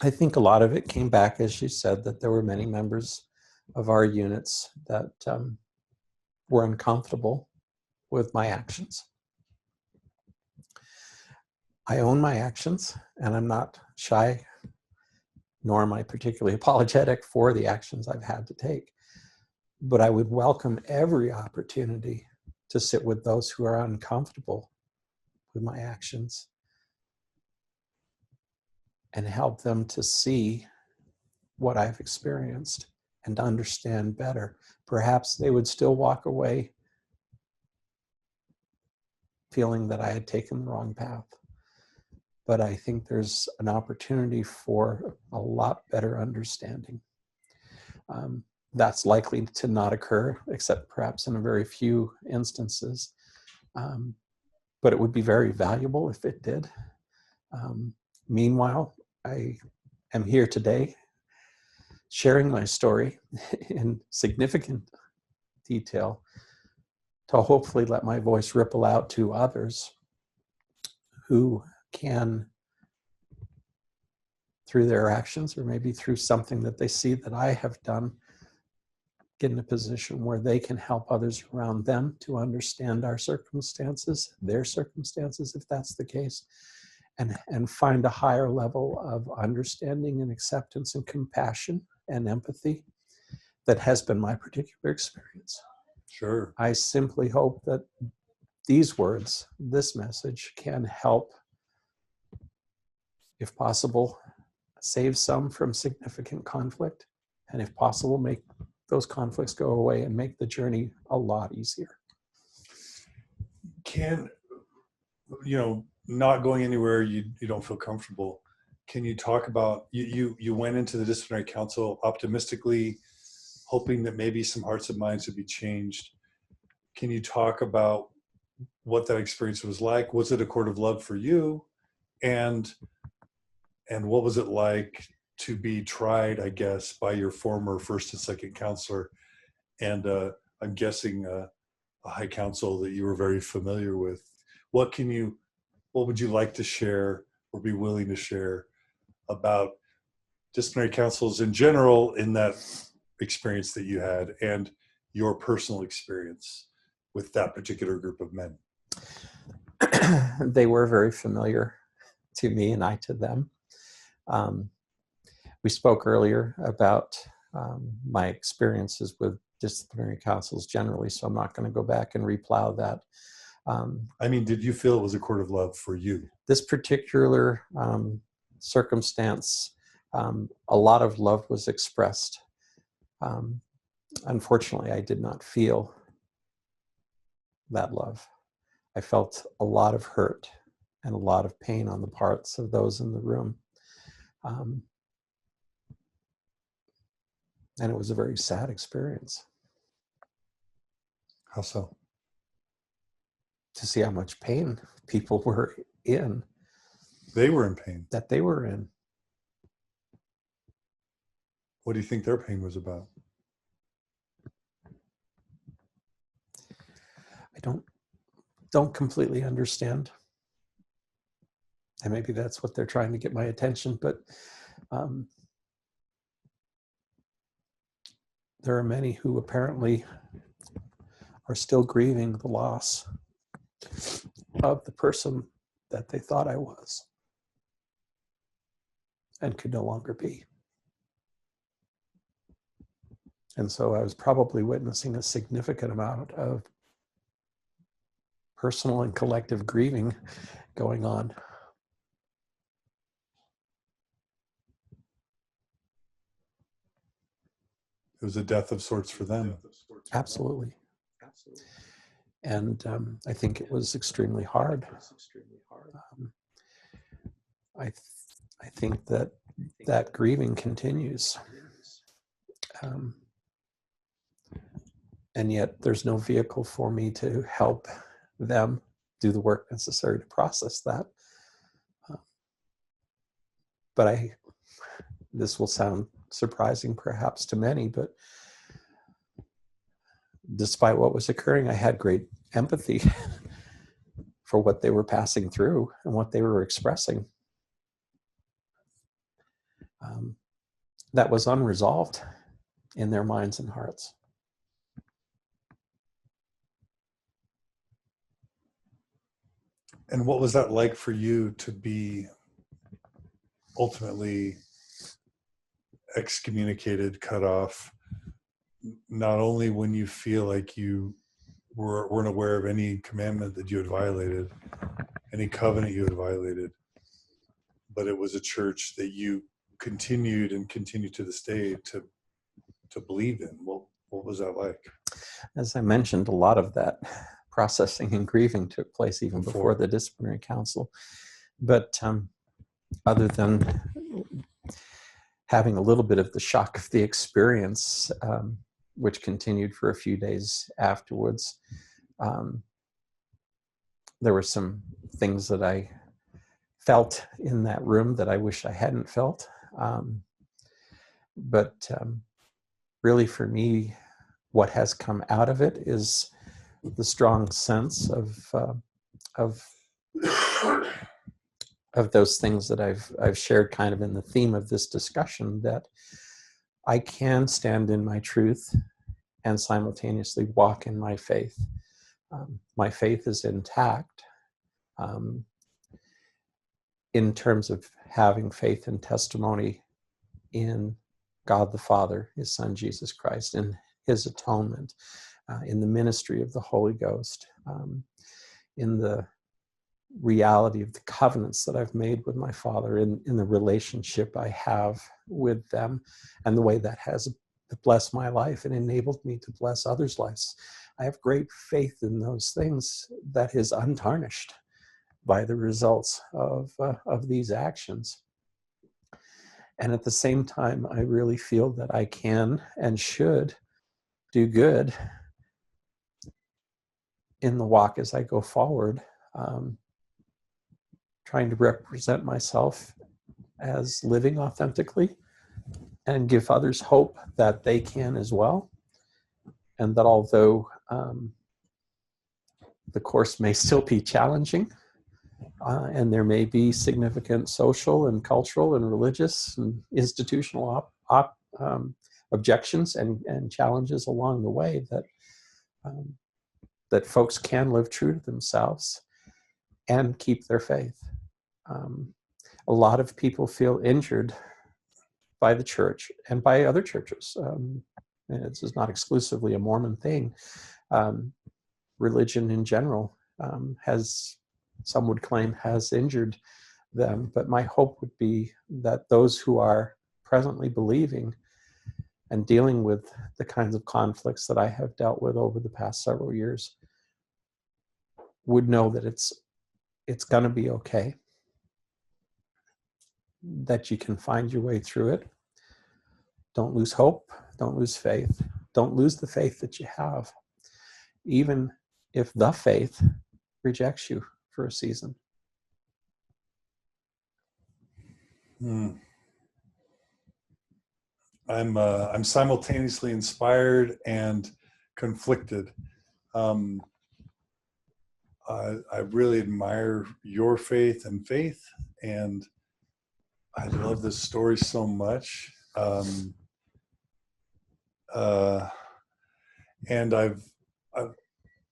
I think a lot of it came back, as you said, that there were many members of our units that were uncomfortable with my actions. I own my actions, and I'm not shy, nor am I particularly apologetic for the actions I've had to take. But I would welcome every opportunity to sit with those who are uncomfortable with my actions and help them to see what I've experienced and to understand better. Perhaps they would still walk away feeling that I had taken the wrong path. But I think there's an opportunity for a lot better understanding. That's likely to not occur, except perhaps in a very few instances. But it would be very valuable if it did. Meanwhile, I am here today sharing my story in significant detail to hopefully let my voice ripple out to others who can, through their actions or maybe through something that they see that I have done, get in a position where they can help others around them to understand our circumstances, their circumstances, if that's the case, and find a higher level of understanding and acceptance and compassion and empathy that has been my particular experience. Sure. I simply hope that these words, this message, can help, if possible, save some from significant conflict, and if possible, make those conflicts go away and make the journey a lot easier. Not going anywhere you don't feel comfortable, can you talk about, you went into the disciplinary council optimistically, hoping that maybe some hearts and minds would be changed. Can you talk about what that experience was like? Was it a court of love for you? And And what was it like to be tried, I guess, by your former first and second counselor, and I'm guessing a high council that you were very familiar with? What would you like to share or be willing to share about disciplinary councils in general in that experience that you had and your personal experience with that particular group of men? They were very familiar to me and I to them. We spoke earlier about my experiences with disciplinary councils generally, so I'm not going to go back and replow that. I mean, did you feel it was a court of love for you? This particular circumstance, a lot of love was expressed. Unfortunately, I did not feel that love. I felt a lot of hurt and a lot of pain on the parts of those in the room. And it was a very sad experience. How so? To see how much pain people were in. They were in pain. That they were in. What do you think their pain was about? I don't completely understand. And maybe that's what they're trying to get my attention, but there are many who apparently are still grieving the loss of the person that they thought I was and could no longer be. And so I was probably witnessing a significant amount of personal and collective grieving going on. It was a death of sorts for them. Absolutely. And I think it was extremely hard. I think that grieving continues. And yet there's no vehicle for me to help them do the work necessary to process that. But this will sound surprising perhaps to many, but despite what was occurring, I had great empathy for what they were passing through and what they were expressing. That was unresolved in their minds and hearts. And what was that like for you to be ultimately excommunicated, cut off, not only when you feel like you weren't aware of any commandment that you had violated, any covenant you had violated, but it was a church that you continued and continue to this day to believe in? What was that like? As I mentioned, a lot of that processing and grieving took place even before the disciplinary council. But other than having a little bit of the shock of the experience, which continued for a few days afterwards, there were some things that I felt in that room that I wish I hadn't felt. But really for me, what has come out of it is the strong sense of those things that I've shared kind of in the theme of this discussion, that I can stand in my truth and simultaneously walk in my faith. My faith is intact in terms of having faith and testimony in God the Father, His Son Jesus Christ, in His atonement, in the ministry of the Holy Ghost, in the reality of the covenants that I've made with my Father, in the relationship I have with them, and the way that has blessed my life and enabled me to bless others' lives. I have great faith in those things that is untarnished by the results of these actions. And at the same time, I really feel that I can and should do good in the walk as I go forward, trying to represent myself as living authentically and give others hope that they can as well. And that although the course may still be challenging, and there may be significant social and cultural and religious and institutional objections and challenges along the way, that folks can live true to themselves and keep their faith. A lot of people feel injured by the church and by other churches. And this is not exclusively a Mormon thing. Religion in general has, some would claim, has injured them. But my hope would be that those who are presently believing and dealing with the kinds of conflicts that I have dealt with over the past several years would know that it's going to be okay, that you can find your way through it. Don't lose hope. Don't lose faith. Don't lose the faith that you have, even if the faith rejects you for a season. I'm simultaneously inspired and conflicted. I really admire your faith, and I love this story so much. And I've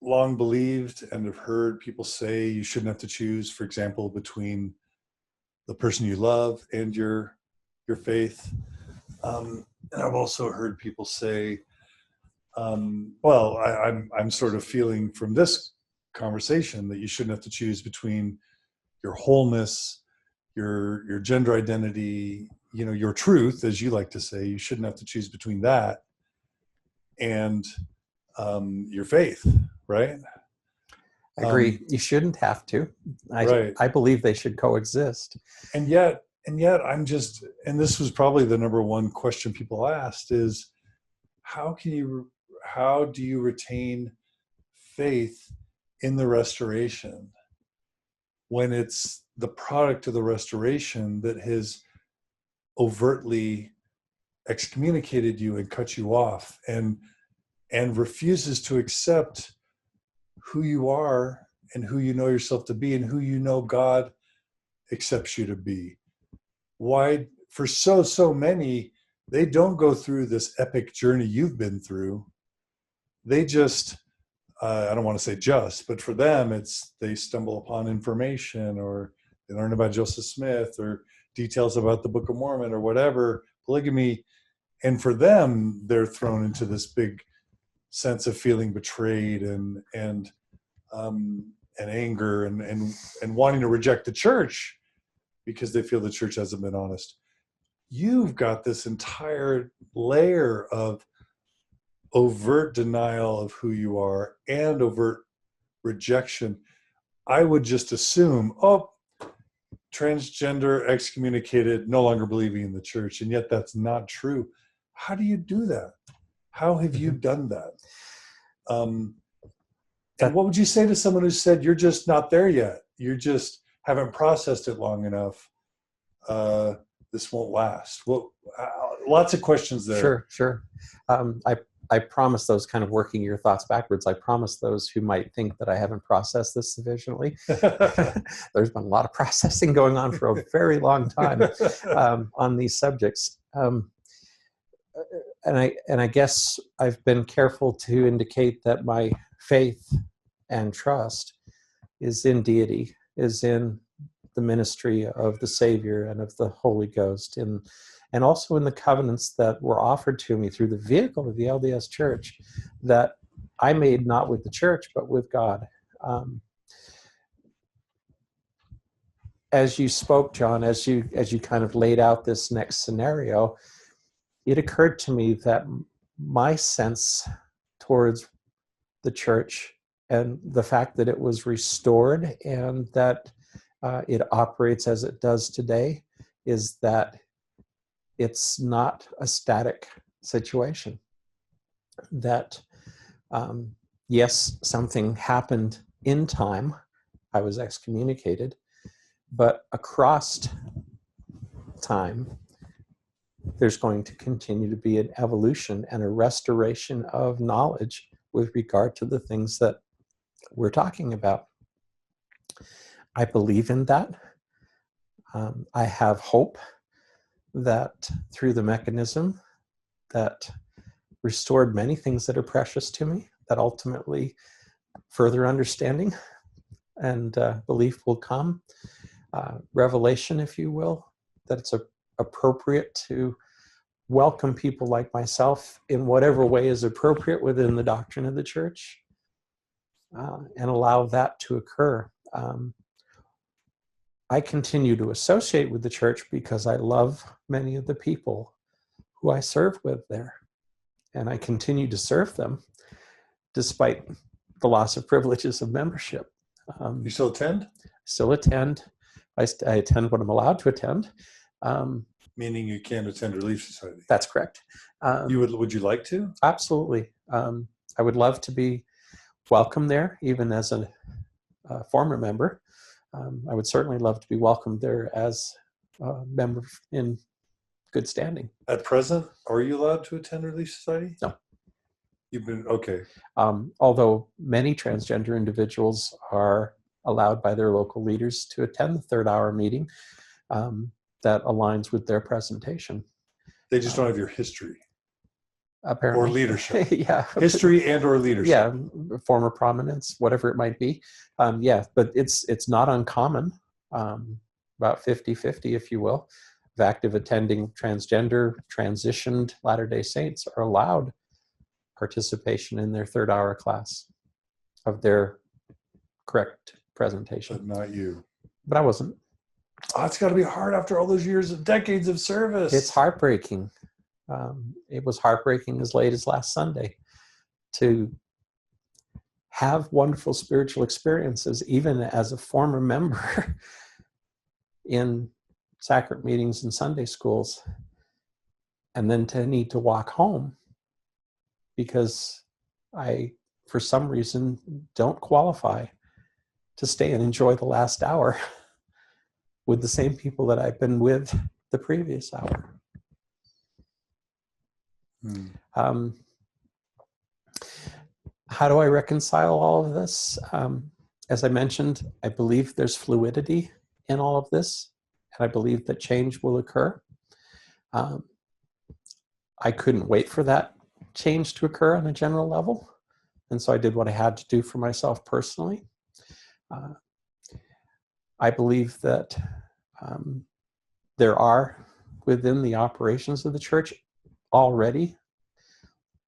long believed and have heard people say you shouldn't have to choose, for example, between the person you love and your faith. And I've also heard people say, well, I'm sort of feeling from this conversation that you shouldn't have to choose between your wholeness, your gender identity, your truth, as you like to say. You shouldn't have to choose between that and your faith, right? I agree. You shouldn't have to. Right. I believe they should coexist. And yet I'm just, and this was probably the number one question people asked, is how do you retain faith in the restoration when it's the product of the restoration that has overtly excommunicated you and cut you off and refuses to accept who you are and who you know yourself to be and who you know God accepts you to be? Why, for so many, they don't go through this epic journey you've been through. They just, I don't want to say just, but for them, it's they stumble upon information, or they learn about Joseph Smith or details about the Book of Mormon or whatever, polygamy. And for them, they're thrown into this big sense of feeling betrayed and anger and wanting to reject the church because they feel the church hasn't been honest. You've got this entire layer of overt denial of who you are and overt rejection. I would just assume, transgender, excommunicated, no longer believing in the church, and yet that's not true. How do you do that? How have you done that? And what would you say to someone who said, you're just not there yet? You just haven't processed it long enough. This won't last. Well, lots of questions there. Sure. I promise those, kind of working your thoughts backwards, I promise those who might think that I haven't processed this sufficiently. There's been a lot of processing going on for a very long time on these subjects. And I guess I've been careful to indicate that my faith and trust is in deity, is in the ministry of the Savior and of the Holy Ghost, and also in the covenants that were offered to me through the vehicle of the LDS Church that I made not with the church, but with God. As you spoke, John, as you kind of laid out this next scenario, it occurred to me that my sense towards the church and the fact that it was restored and that it operates as it does today is that it's not a static situation. That, yes, something happened in time. I was excommunicated, but across time, there's going to continue to be an evolution and a restoration of knowledge with regard to the things that we're talking about. I believe in that. I have hope that through the mechanism that restored many things that are precious to me, that ultimately further understanding and belief will come. Revelation, if you will, that it's appropriate to welcome people like myself in whatever way is appropriate within the doctrine of the church, and allow that to occur. I continue to associate with the church because I love many of the people who I serve with there. And I continue to serve them despite the loss of privileges of membership. You still attend? Still attend. I attend what I'm allowed to attend. Meaning you can't attend Relief Society? That's correct. Would you like to? Absolutely. I would love to be welcome there, even as a former member. I would certainly love to be welcomed there as a member in good standing. At present, are you allowed to attend Relief Society? No. You've been, okay. Although many transgender individuals are allowed by their local leaders to attend the third hour meeting that aligns with their presentation. They just don't have your history. Apparently. Or leadership. Yeah. History and or leadership. Yeah, former prominence, whatever it might be. Yeah, but it's not uncommon, about 50-50, if you will, of active attending transgender, transitioned Latter-day Saints are allowed participation in their third hour class of their correct presentation. But not you. But I wasn't. Oh, it's got to be hard after all those years of decades of service. It's heartbreaking. It was heartbreaking as late as last Sunday to have wonderful spiritual experiences, even as a former member in sacrament meetings and Sunday schools, and then to need to walk home because I, for some reason, don't qualify to stay and enjoy the last hour with the same people that I've been with the previous hour. How do I reconcile all of this? As I mentioned, I believe there's fluidity in all of this, and I believe that change will occur. I couldn't wait for that change to occur on a general level, and so I did what I had to do for myself personally. I believe that there are, within the operations of the church, already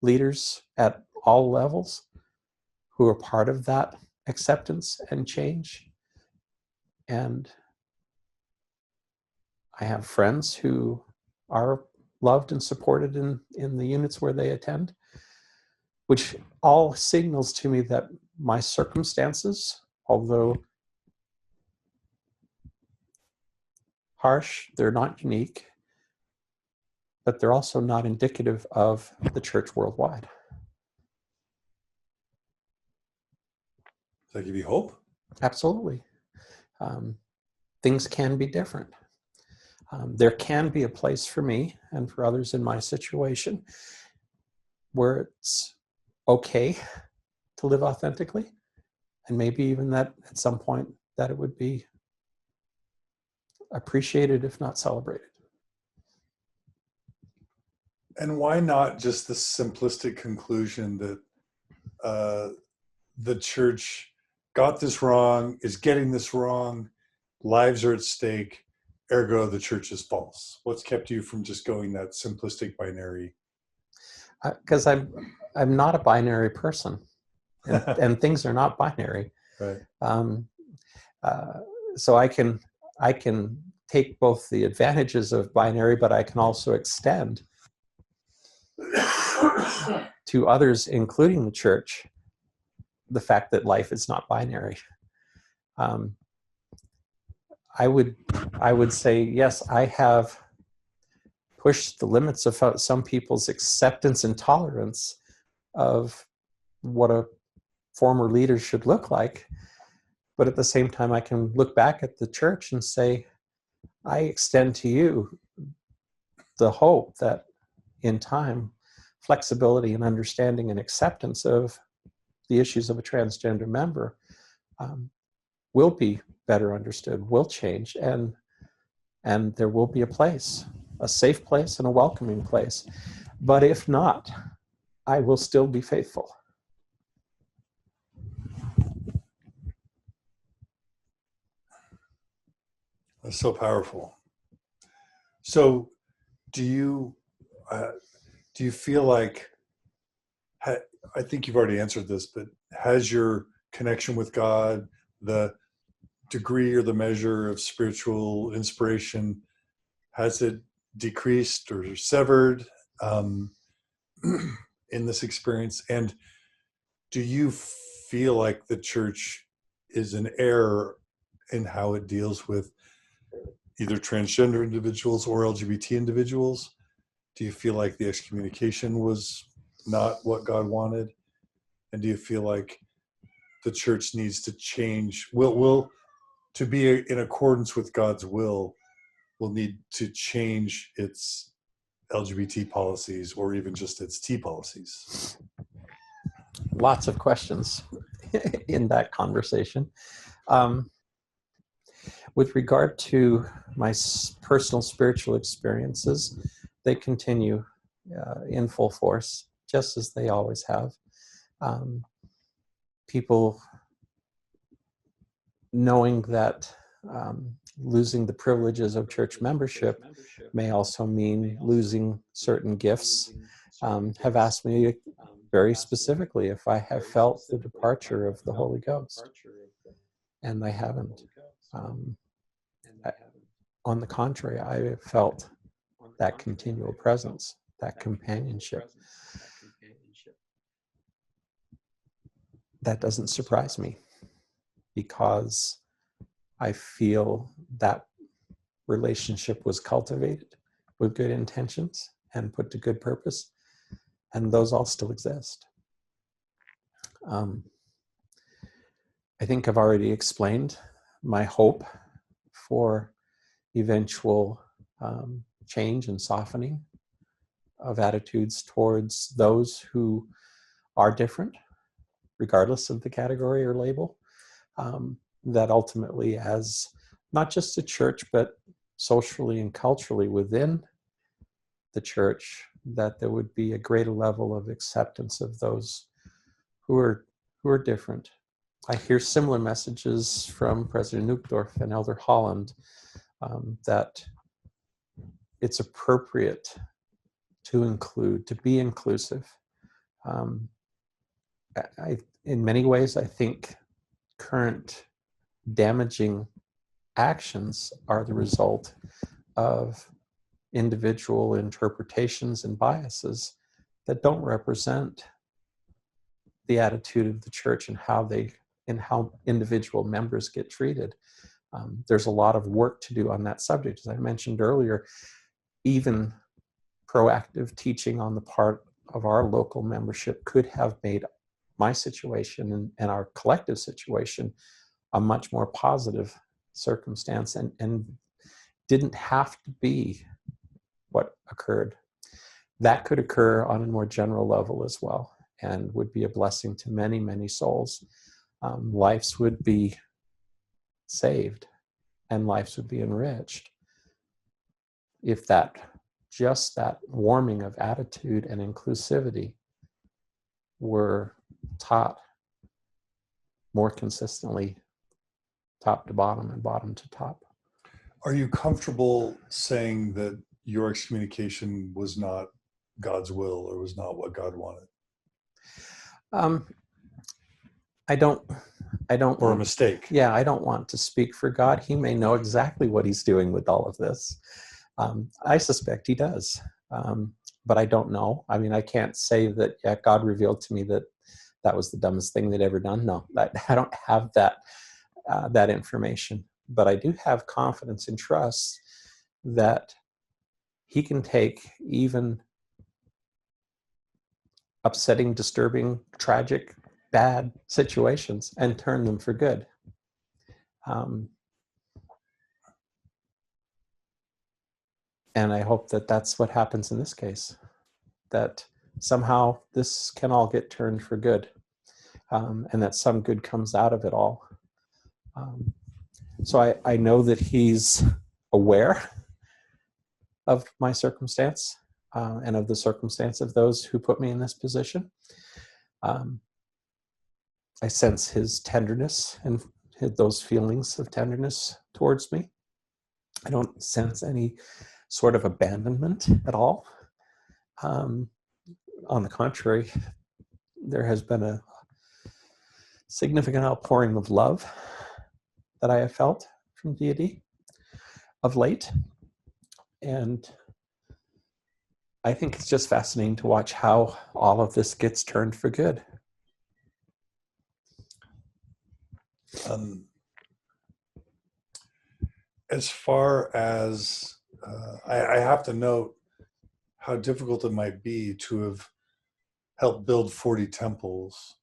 leaders at all levels who are part of that acceptance and change. And I have friends who are loved and supported in the units where they attend, which all signals to me that my circumstances, although harsh, they're not unique, but they're also not indicative of the church worldwide. Does that give you hope? Absolutely. Things can be different. There can be a place for me and for others in my situation where it's okay to live authentically, and maybe even that at some point that it would be appreciated, if not celebrated. And why not just the simplistic conclusion that the church got this wrong, is getting this wrong, lives are at stake, ergo the church is false? What's kept you from just going that simplistic binary? Because I'm not a binary person, and things are not binary. Right. So I can take both the advantages of binary, but I can also extend to others, including the church, the fact that life is not binary. I would say, yes, I have pushed the limits of some people's acceptance and tolerance of what a former leader should look like. But at the same time, I can look back at the church and say, I extend to you the hope that in time, flexibility and understanding and acceptance of the issues of a transgender member will be better understood, will change, and there will be a place, a safe place and a welcoming place. But if not, I will still be faithful. That's so powerful. So do you feel like, I think you've already answered this, but has your connection with God, the degree or the measure of spiritual inspiration, has it decreased or severed in this experience? And do you feel like the church is in error in how it deals with either transgender individuals or LGBT individuals? Do you feel like the excommunication was not what God wanted? And do you feel like the church needs to change, will to be in accordance with God's will need to change its LGBT policies or even just its T policies? Lots of questions in that conversation. With regard to my personal spiritual experiences, they continue in full force, just as they always have. People knowing that losing the privileges of church membership may also mean losing certain gifts, have asked me very specifically if I have felt the departure of the Holy Ghost, and I haven't. On the contrary, I have felt that continual presence, that companionship. That doesn't surprise me, because I feel that relationship was cultivated with good intentions and put to good purpose, and those all still exist. I think I've already explained my hope for eventual change and softening of attitudes towards those who are different, regardless of the category or label. That ultimately, as not just a church, but socially and culturally within the church, that there would be a greater level of acceptance of those who are different. I hear similar messages from President Uchtdorf and Elder Holland, that it's appropriate to include, to be inclusive. In many ways, I think current damaging actions are the result of individual interpretations and biases that don't represent the attitude of the church and how individual members get treated. There's a lot of work to do on that subject. As I mentioned earlier, even proactive teaching on the part of our local membership could have made my situation and our collective situation a much more positive circumstance, and didn't have to be what occurred. That could occur on a more general level as well, and would be a blessing to many, many souls. Lives would be saved and lives would be enriched if just that warming of attitude and inclusivity were taught more consistently, top to bottom and bottom to top. Are you comfortable saying that your excommunication was not God's will or was not what God wanted? I don't. Or a mistake. Yeah, I don't want to speak for God. He may know exactly what he's doing with all of this. I suspect he does, but I don't know. I mean, I can't say that, yeah, God revealed to me that that was the dumbest thing they'd ever done. No, I don't have that information, but I do have confidence and trust that he can take even upsetting, disturbing, tragic, bad situations and turn them for good. And I hope that that's what happens in this case, that somehow this can all get turned for good, and that some good comes out of it all. So I know that he's aware of my circumstance, and of the circumstance of those who put me in this position. I sense his tenderness and those feelings of tenderness towards me. I don't sense any sort of abandonment at all. On the contrary, there has been a significant outpouring of love that I have felt from deity of late. And I think it's just fascinating to watch how all of this gets turned for good. As far as I have to note how difficult it might be to have helped build 40 temples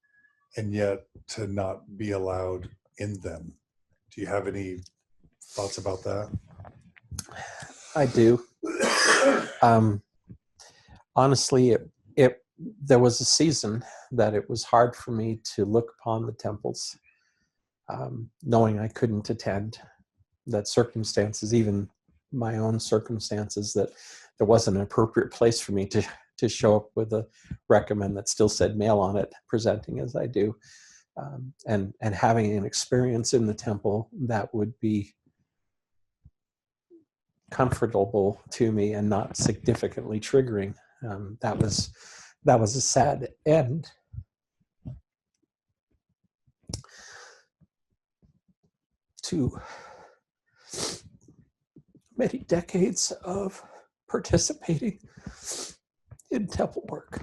and yet to not be allowed in them. Do you have any thoughts about that? I do. Honestly, there was a season that it was hard for me to look upon the temples, knowing I couldn't attend, that circumstances, even my own circumstances, that there wasn't an appropriate place for me to show up with a recommend that still said male on it, presenting as I do, and having an experience in the temple that would be comfortable to me and not significantly triggering. That was a sad end to many decades of participating in temple work.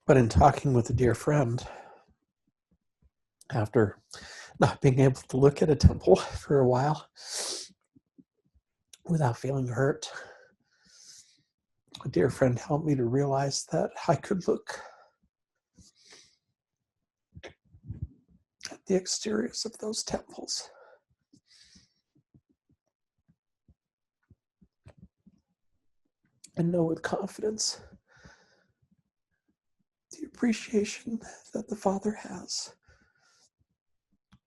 But in talking with a dear friend, after not being able to look at a temple for a while without feeling hurt, a dear friend helped me to realize that I could look at the exteriors of those temples and know with confidence the appreciation that the Father has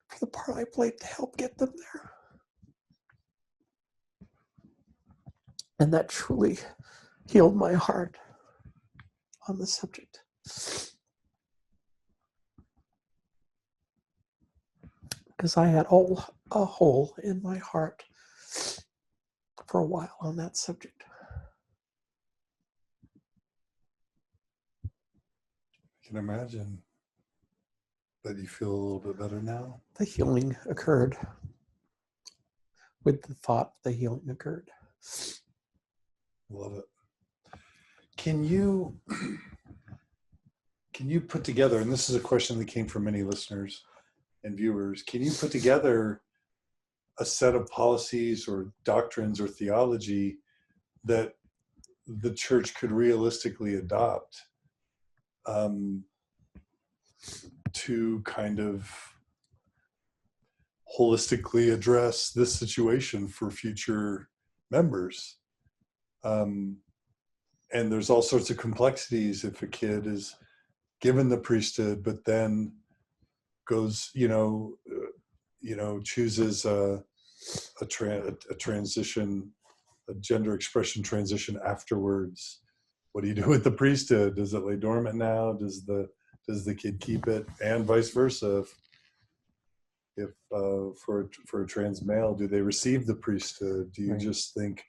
for the part I played to help get them there. And that truly healed my heart on the subject. Because I had a hole in my heart for a while on that subject. I can imagine that you feel a little bit better now. The healing occurred with the thought the healing occurred. Love it. Can you put together, and this is a question that came from many listeners and viewers, can you put together a set of policies or doctrines or theology that the church could realistically adopt to kind of holistically address this situation for future members? And there's all sorts of complexities if a kid is given the priesthood, but then goes, chooses a transition, a gender expression transition afterwards. What do you do with the priesthood? Does it lay dormant now? Does the kid keep it? And vice versa. If for a trans male, do they receive the priesthood? Do you Right. just think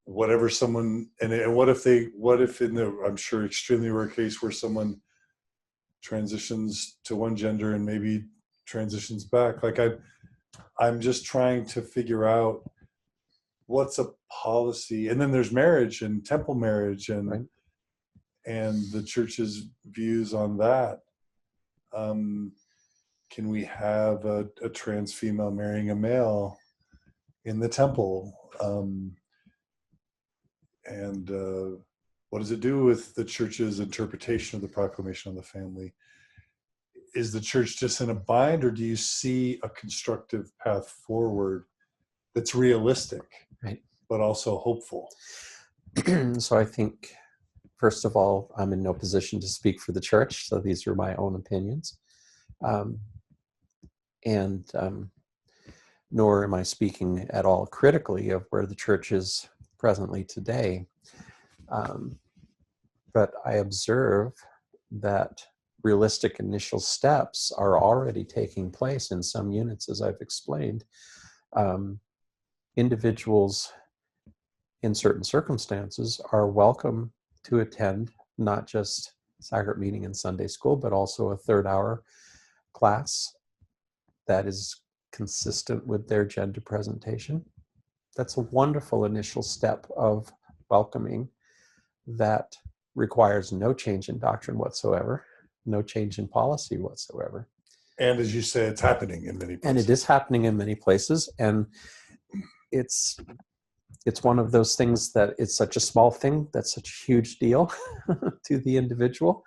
whatever someone, and what if in the, I'm sure, extremely rare case where someone transitions to one gender and maybe transitions back, like I'm just trying to figure out what's a policy. And then there's marriage and temple marriage and Right. and the church's views on that. Can we have a trans female marrying a male in the temple? And what does it do with the church's interpretation of the proclamation of the family? is the church just in a bind, or do you see a constructive path forward that's realistic, Right. but also hopeful? So I think, first of all, I'm in no position to speak for the church, so these are my own opinions. Nor am I speaking at all critically of where the church is presently today. But I observe that realistic initial steps are already taking place in some units, as I've explained. Individuals in certain circumstances are welcome to attend not just sacrament meeting and Sunday school, but also a third-hour class that is consistent with their gender presentation. That's a wonderful initial step of welcoming that requires no change in doctrine whatsoever, no change in policy whatsoever. And as you say, it's happening in many places. And it is happening in many places. And it's one of those things that it's such a small thing that's such a huge deal to the individual.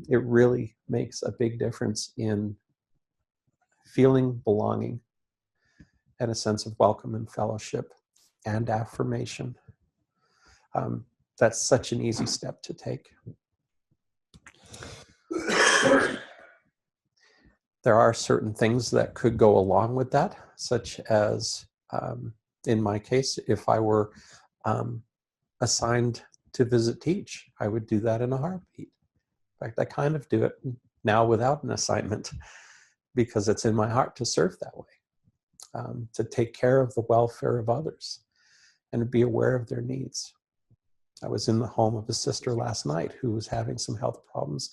It really makes a big difference in feeling belonging and a sense of welcome and fellowship and affirmation. That's such an easy step to take. There are certain things that could go along with that, such as, in my case, if I were assigned to visit teach, I would do that in a heartbeat. In fact, I kind of do it now without an assignment because it's in my heart to serve that way, to take care of the welfare of others and to be aware of their needs. I was in the home of a sister last night who was having some health problems,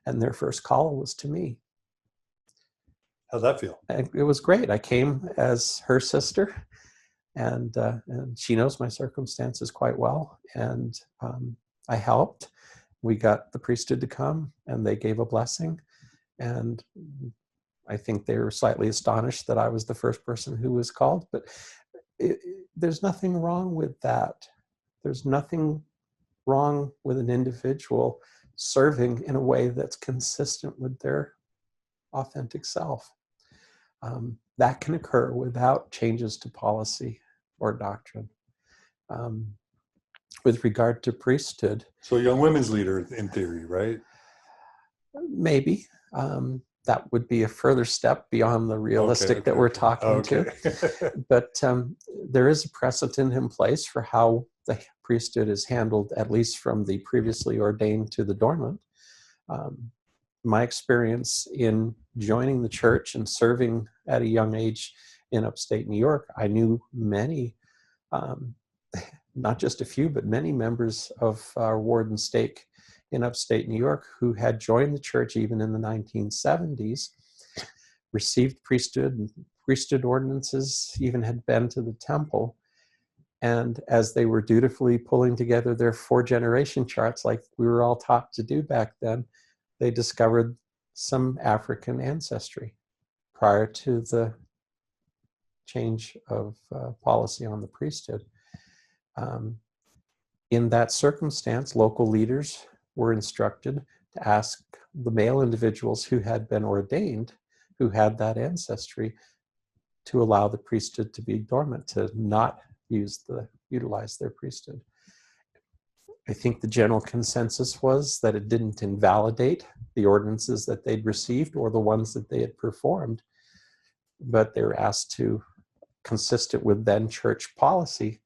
and their first call was to me. How'd that feel? And it was great. I came as her sister, and she knows my circumstances quite well, and I helped. We got the priesthood to come, and they gave a blessing, and I think they were slightly astonished that I was the first person who was called, but there's nothing wrong with that. There's nothing wrong with an individual serving in a way that's consistent with their authentic self. That can occur without changes to policy or doctrine. With regard to priesthood. So young women's leader in theory, right? Maybe. That would be a further step beyond the realistic that we're talking to. But there is a precedent in place for how the priesthood is handled, at least from the previously ordained to the dormant. My experience in joining the church and serving at a young age in upstate New York, I knew many, not just a few, but many members of our ward and stake in upstate New York who had joined the church even in the 1970s, received priesthood ordinances, even had been to the temple. And as they were dutifully pulling together their 4-generation charts, like we were all taught to do back then, they discovered some African ancestry prior to the change of policy on the priesthood. In that circumstance, local leaders were instructed to ask the male individuals who had been ordained, who had that ancestry, to allow the priesthood to be dormant, to not utilize their priesthood. I think the general consensus was that it didn't invalidate the ordinances that they'd received or the ones that they had performed, but they were asked to, consistent with then church policy,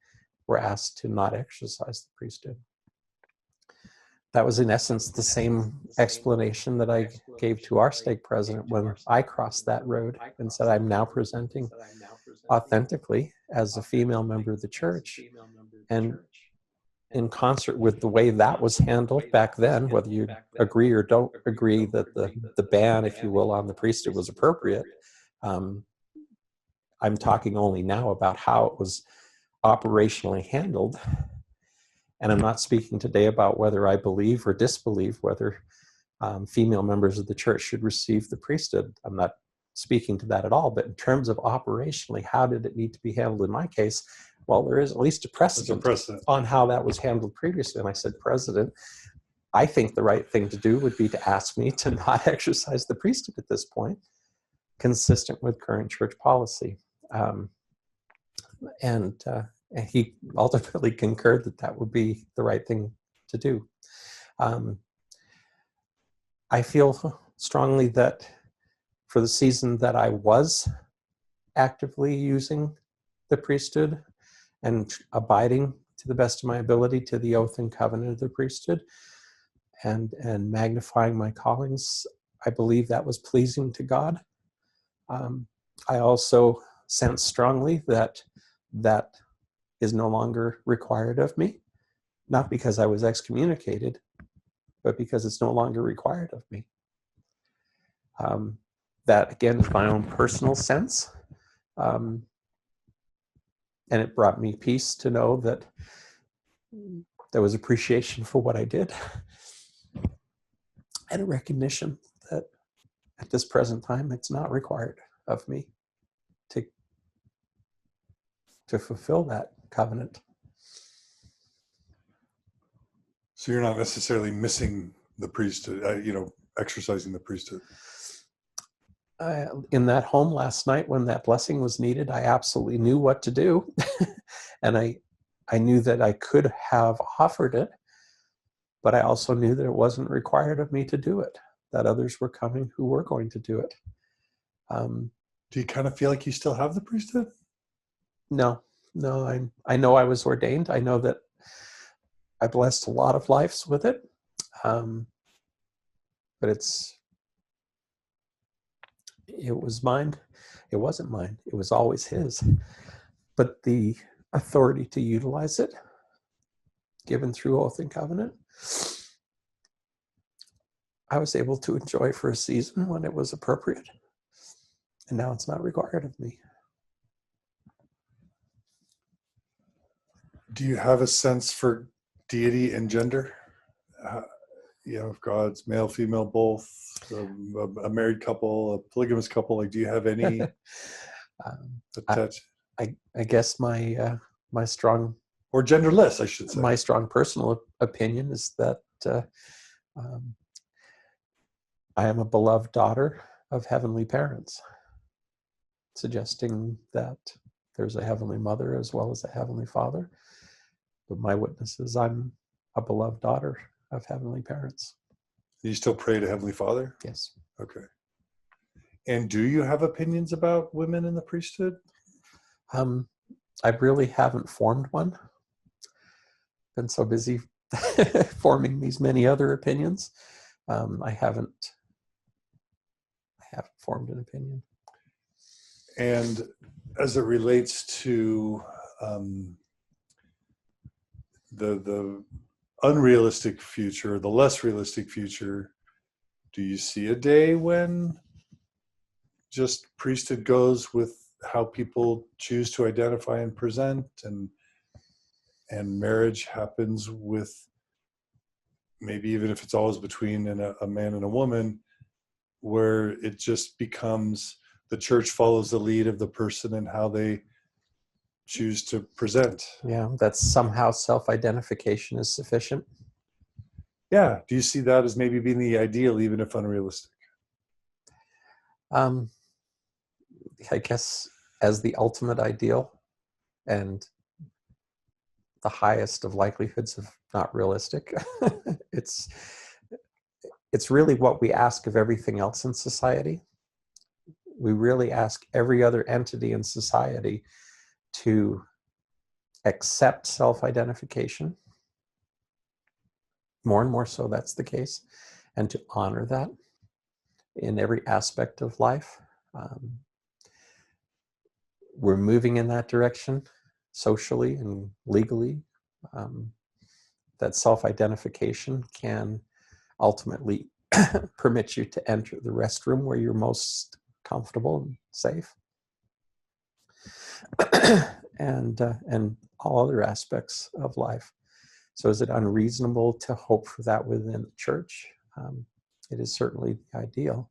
were asked to not exercise the priesthood. That was in essence the same explanation that I gave to our stake president when I crossed that road and said, I'm now presenting authentically as a female member of the church. And in concert with the way that was handled back then, whether you agree or don't agree that the ban, if you will, on the priesthood was appropriate, I'm talking only now about how it was operationally handled. And I'm not speaking today about whether I believe or disbelieve whether female members of the church should receive the priesthood. I'm not speaking to that at all. But in terms of operationally, how did it need to be handled in my case? Well, there is at least a precedent on how that was handled previously. And I said, President, I think the right thing to do would be to ask me to not exercise the priesthood at this point, consistent with current church policy. And he ultimately concurred that that would be the right thing to do. I feel strongly that for the season that I was actively using the priesthood and abiding to the best of my ability to the oath and covenant of the priesthood and magnifying my callings, I believe that was pleasing to God. I also sense strongly that that is no longer required of me, not because I was excommunicated, but because it's no longer required of me. That, again, is my own personal sense. And it brought me peace to know that there was appreciation for what I did and a recognition that at this present time, it's not required of me to fulfill that covenant. So you're not necessarily missing the priesthood, exercising the priesthood. In that home last night, when that blessing was needed, I absolutely knew what to do. And I knew that I could have offered it, but I also knew that it wasn't required of me to do it, that others were coming who were going to do it. Do you kind of feel like you still have the priesthood? No, I know I was ordained. I know that I blessed a lot of lives with it. But it was mine. It wasn't mine. It was always his. But the authority to utilize it, given through oath and covenant, I was able to enjoy for a season when it was appropriate. And now it's not required of me. Do you have a sense for deity and gender? If God's male, female, both, a married couple, a polygamous couple, like, do you have any I guess my strong, or genderless, I should say, my strong personal opinion is that I am a beloved daughter of heavenly parents, suggesting that there's a heavenly mother as well as a heavenly father. But my witness is I'm a beloved daughter of heavenly parents. You still pray to Heavenly Father? Yes. Okay. And do you have opinions about women in the priesthood? I really haven't formed one. Been so busy forming these many other opinions. I haven't formed an opinion. And as it relates to the unrealistic future, the less realistic future, do you see a day when just priesthood goes with how people choose to identify and present, and marriage happens with, maybe even if it's always between a man and a woman, where it just becomes the church follows the lead of the person and how they choose to present? Yeah, that somehow self-identification is sufficient. Yeah. Do you see that as maybe being the ideal, even if unrealistic? I guess as the ultimate ideal and the highest of likelihoods of not realistic. It's really what we ask of everything else in society. We really ask every other entity in society to accept self-identification. More and more so that's the case, and to honor that in every aspect of life. We're moving in that direction socially and legally. That self-identification can ultimately permit you to enter the restroom where you're most comfortable and safe. and all other aspects of life. So is it unreasonable to hope for that within the church? It is certainly the ideal.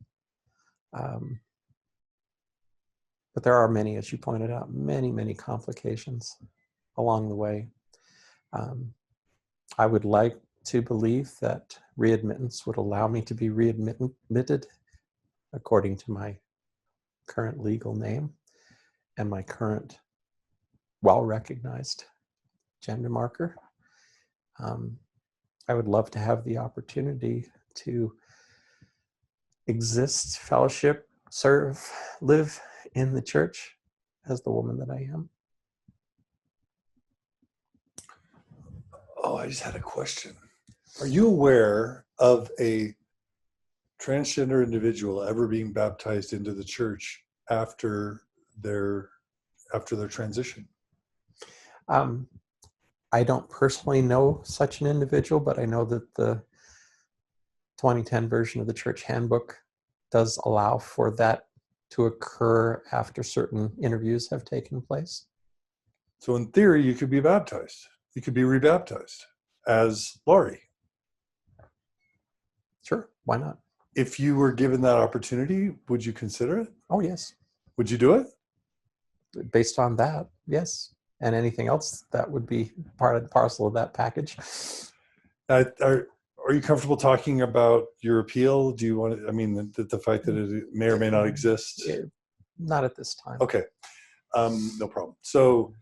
But there are many, as you pointed out, many complications along the way. I would like to believe that readmittance would allow me to be readmitted according to my current legal name and my current well-recognized gender marker. I would love to have the opportunity to exist, fellowship, serve, live in the church as the woman that I am. Oh, I just had a question. Are you aware of a transgender individual ever being baptized into the church after their transition? I don't personally know such an individual, but I know that the 2010 version of the church handbook does allow for that to occur after certain interviews have taken place. So in theory, you could be baptized. You could be rebaptized as Laurie. Sure, why not? If you were given that opportunity, would you consider it? Oh, yes. Would you do it? Based on that, yes. And anything else that would be part and parcel of that package. Are you comfortable talking about your appeal? Do you want to, I mean, the fact that it may or may not exist? Not at this time. Okay. No problem. So,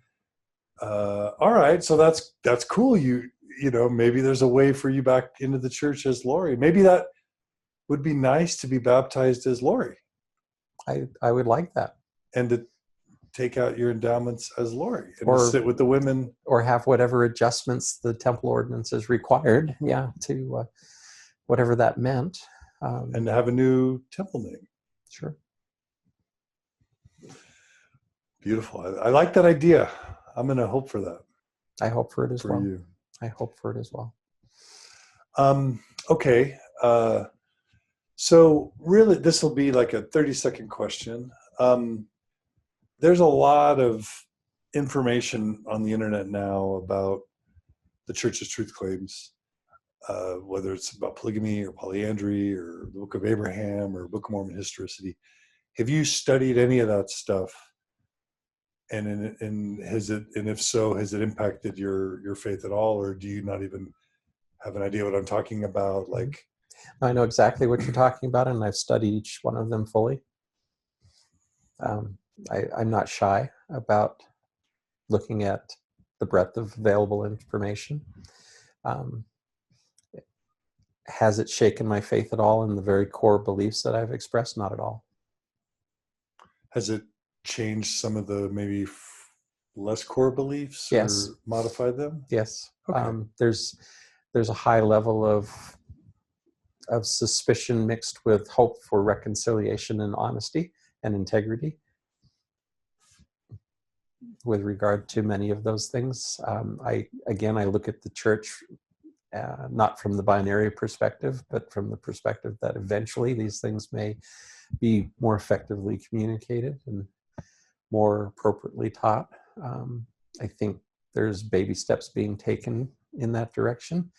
all right. So that's cool. You know, maybe there's a way for you back into the church as Laurie. Maybe that would be nice to be baptized as Laurie. I would like that. And to take out your endowments as Laurie and to sit with the women. Or have whatever adjustments the temple ordinances required, to whatever that meant. And to have a new temple name. Sure. Beautiful. I like that idea. I'm going to hope for that. I hope for it as well. For you. I hope for it as well. Okay. So really, this will be like a 30-second question. There's a lot of information on the internet now about the church's truth claims, whether it's about polygamy or polyandry or the Book of Abraham or Book of Mormon historicity. Have you studied any of that stuff? And if so, has it impacted your faith at all, or do you not even have an idea what I'm talking about? Like, I know exactly what you're talking about, and I've studied each one of them fully. I'm not shy about looking at the breadth of available information. Has it shaken my faith at all in the very core beliefs that I've expressed? Not at all. Has it changed some of the maybe less core beliefs? Yes. Or modified them? Yes. Okay. There's a high level of suspicion mixed with hope for reconciliation and honesty and integrity with regard to many of those things. I look at the church not from the binary perspective, but from the perspective that eventually these things may be more effectively communicated and more appropriately taught. I think there's baby steps being taken in that direction.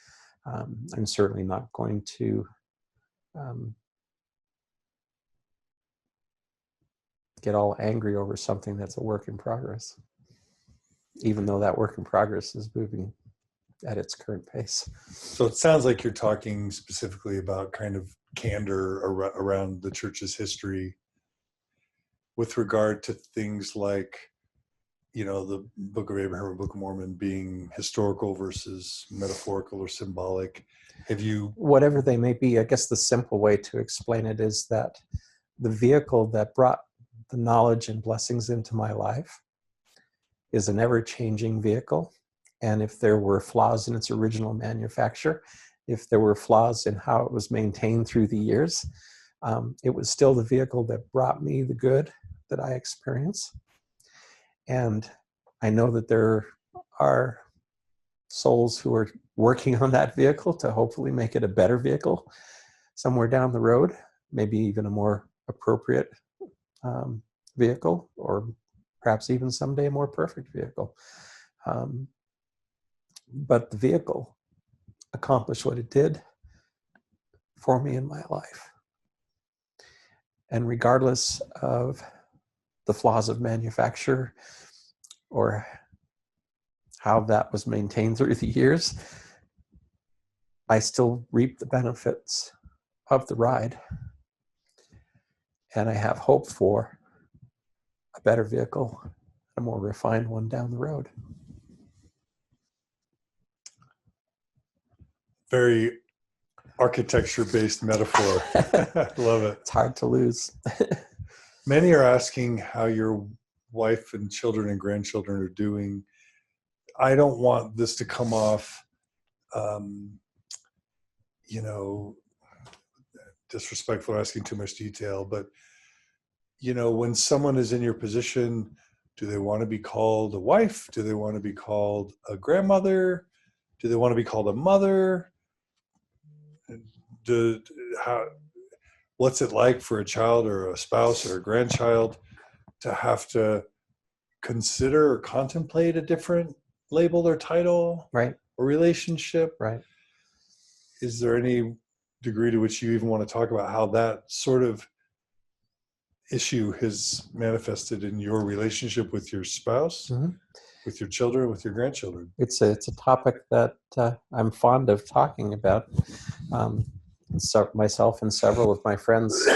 I'm certainly not going to get all angry over something that's a work in progress, even though that work in progress is moving at its current pace. So it sounds like you're talking specifically about kind of candor around the church's history with regard to things like, you know, the Book of Abraham or Book of Mormon being historical versus metaphorical or symbolic. Have you... Whatever they may be, I guess the simple way to explain it is that the vehicle that brought the knowledge and blessings into my life is an ever-changing vehicle. And if there were flaws in its original manufacture, if there were flaws in how it was maintained through the years, it was still the vehicle that brought me the good that I experience. And I know that there are souls who are working on that vehicle to hopefully make it a better vehicle somewhere down the road, maybe even a more appropriate vehicle, or perhaps even someday a more perfect vehicle. But the vehicle accomplished what it did for me in my life. And regardless of the flaws of manufacture or how that was maintained through the years, I still reap the benefits of the ride, and I have hope for a better vehicle, a more refined one down the road. Very architecture-based metaphor. I love it. It's hard to lose. Many are asking how your wife and children and grandchildren are doing. I don't want this to come off, disrespectful or asking too much detail, but, when someone is in your position, do they want to be called a wife? Do they want to be called a grandmother? Do they want to be called a mother? What's it like for a child or a spouse or a grandchild to have to consider or contemplate a different label or title, right, or relationship? Right. Is there any degree to which you even want to talk about how that sort of issue has manifested in your relationship with your spouse, Mm-hmm. with your children, with your grandchildren? It's a topic that I'm fond of talking about. So myself and several of my friends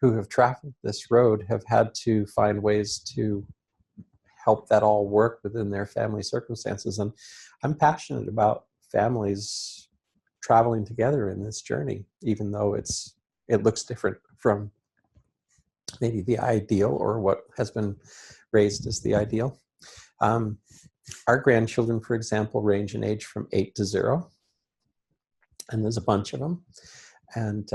who have traveled this road have had to find ways to help that all work within their family circumstances. And I'm passionate about families traveling together in this journey, even though it looks different from maybe the ideal or what has been raised as the ideal. Our grandchildren, for example, range in age from 8 to 0. And there's a bunch of them. And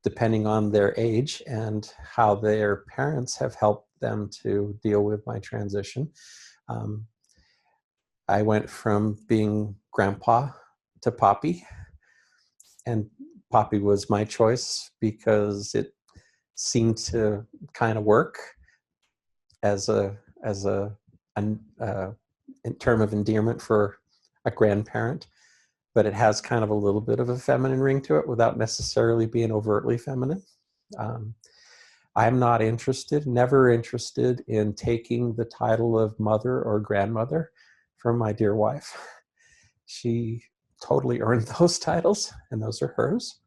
depending on their age and how their parents have helped them to deal with my transition, I went from being grandpa to Poppy. And Poppy was my choice because it seemed to kind of work as a in term of endearment for a grandparent, but it has kind of a little bit of a feminine ring to it without necessarily being overtly feminine. I'm not never interested in taking the title of mother or grandmother from my dear wife. She totally earned those titles, and those are hers.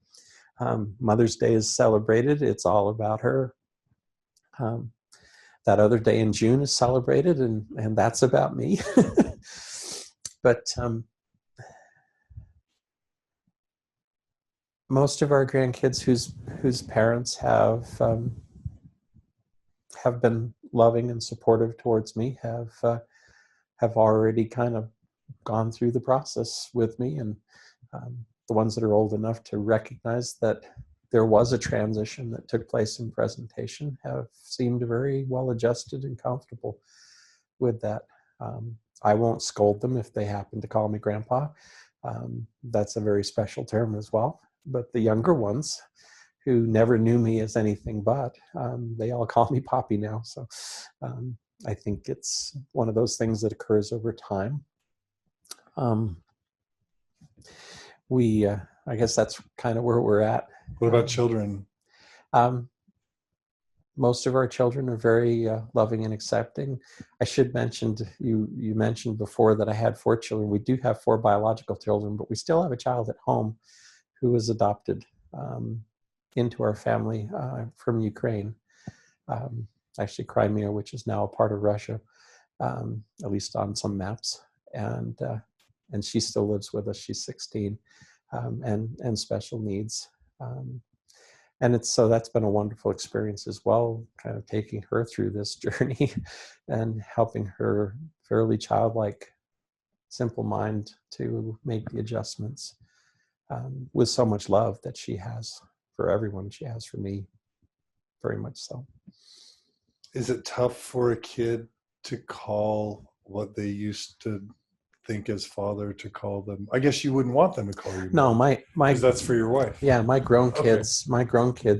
Mother's Day is celebrated. It's all about her. That other day in June is celebrated, and that's about me. But most of our grandkids whose parents have been loving and supportive towards me have already kind of gone through the process with me, and the ones that are old enough to recognize that there was a transition that took place in presentation have seemed very well adjusted and comfortable with that. I won't scold them if they happen to call me grandpa. That's a very special term as well. But the younger ones who never knew me as anything but, they all call me Poppy now. So I think it's one of those things that occurs over time. I guess that's kind of where we're at. What about children? Most of our children are very loving and accepting. I should mention, you mentioned before that I had 4 children. We do have 4 biological children, but we still have a child at home who was adopted into our family from Ukraine. Actually Crimea, which is now a part of Russia, at least on some maps. And she still lives with us. She's 16 and special needs. And that's been a wonderful experience as well, kind of taking her through this journey and helping her fairly childlike, simple mind to make the adjustments with so much love that she has for everyone. She has for me, very much so. Is it tough for a kid to call what they used to think as father to call them? I guess you wouldn't want them to call you. No, my because that's for your wife. Yeah, my grown kids.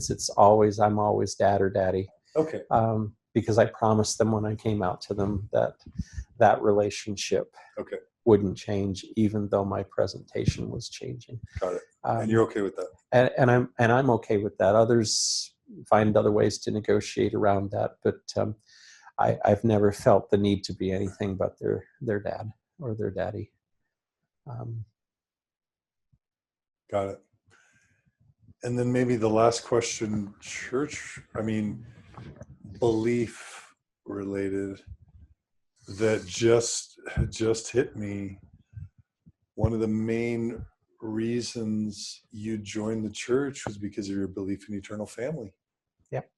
It's always I'm always dad or daddy. Okay. Because I promised them when I came out to them that relationship wouldn't change, even though my presentation was changing. Got it. And you're okay with that. And I'm okay with that. Others find other ways to negotiate around that, but I've never felt the need to be anything but their dad or their daddy. Got it. And then maybe the last question, belief related, that just hit me. One of the main reasons you joined the church was because of your belief in eternal family. Yep.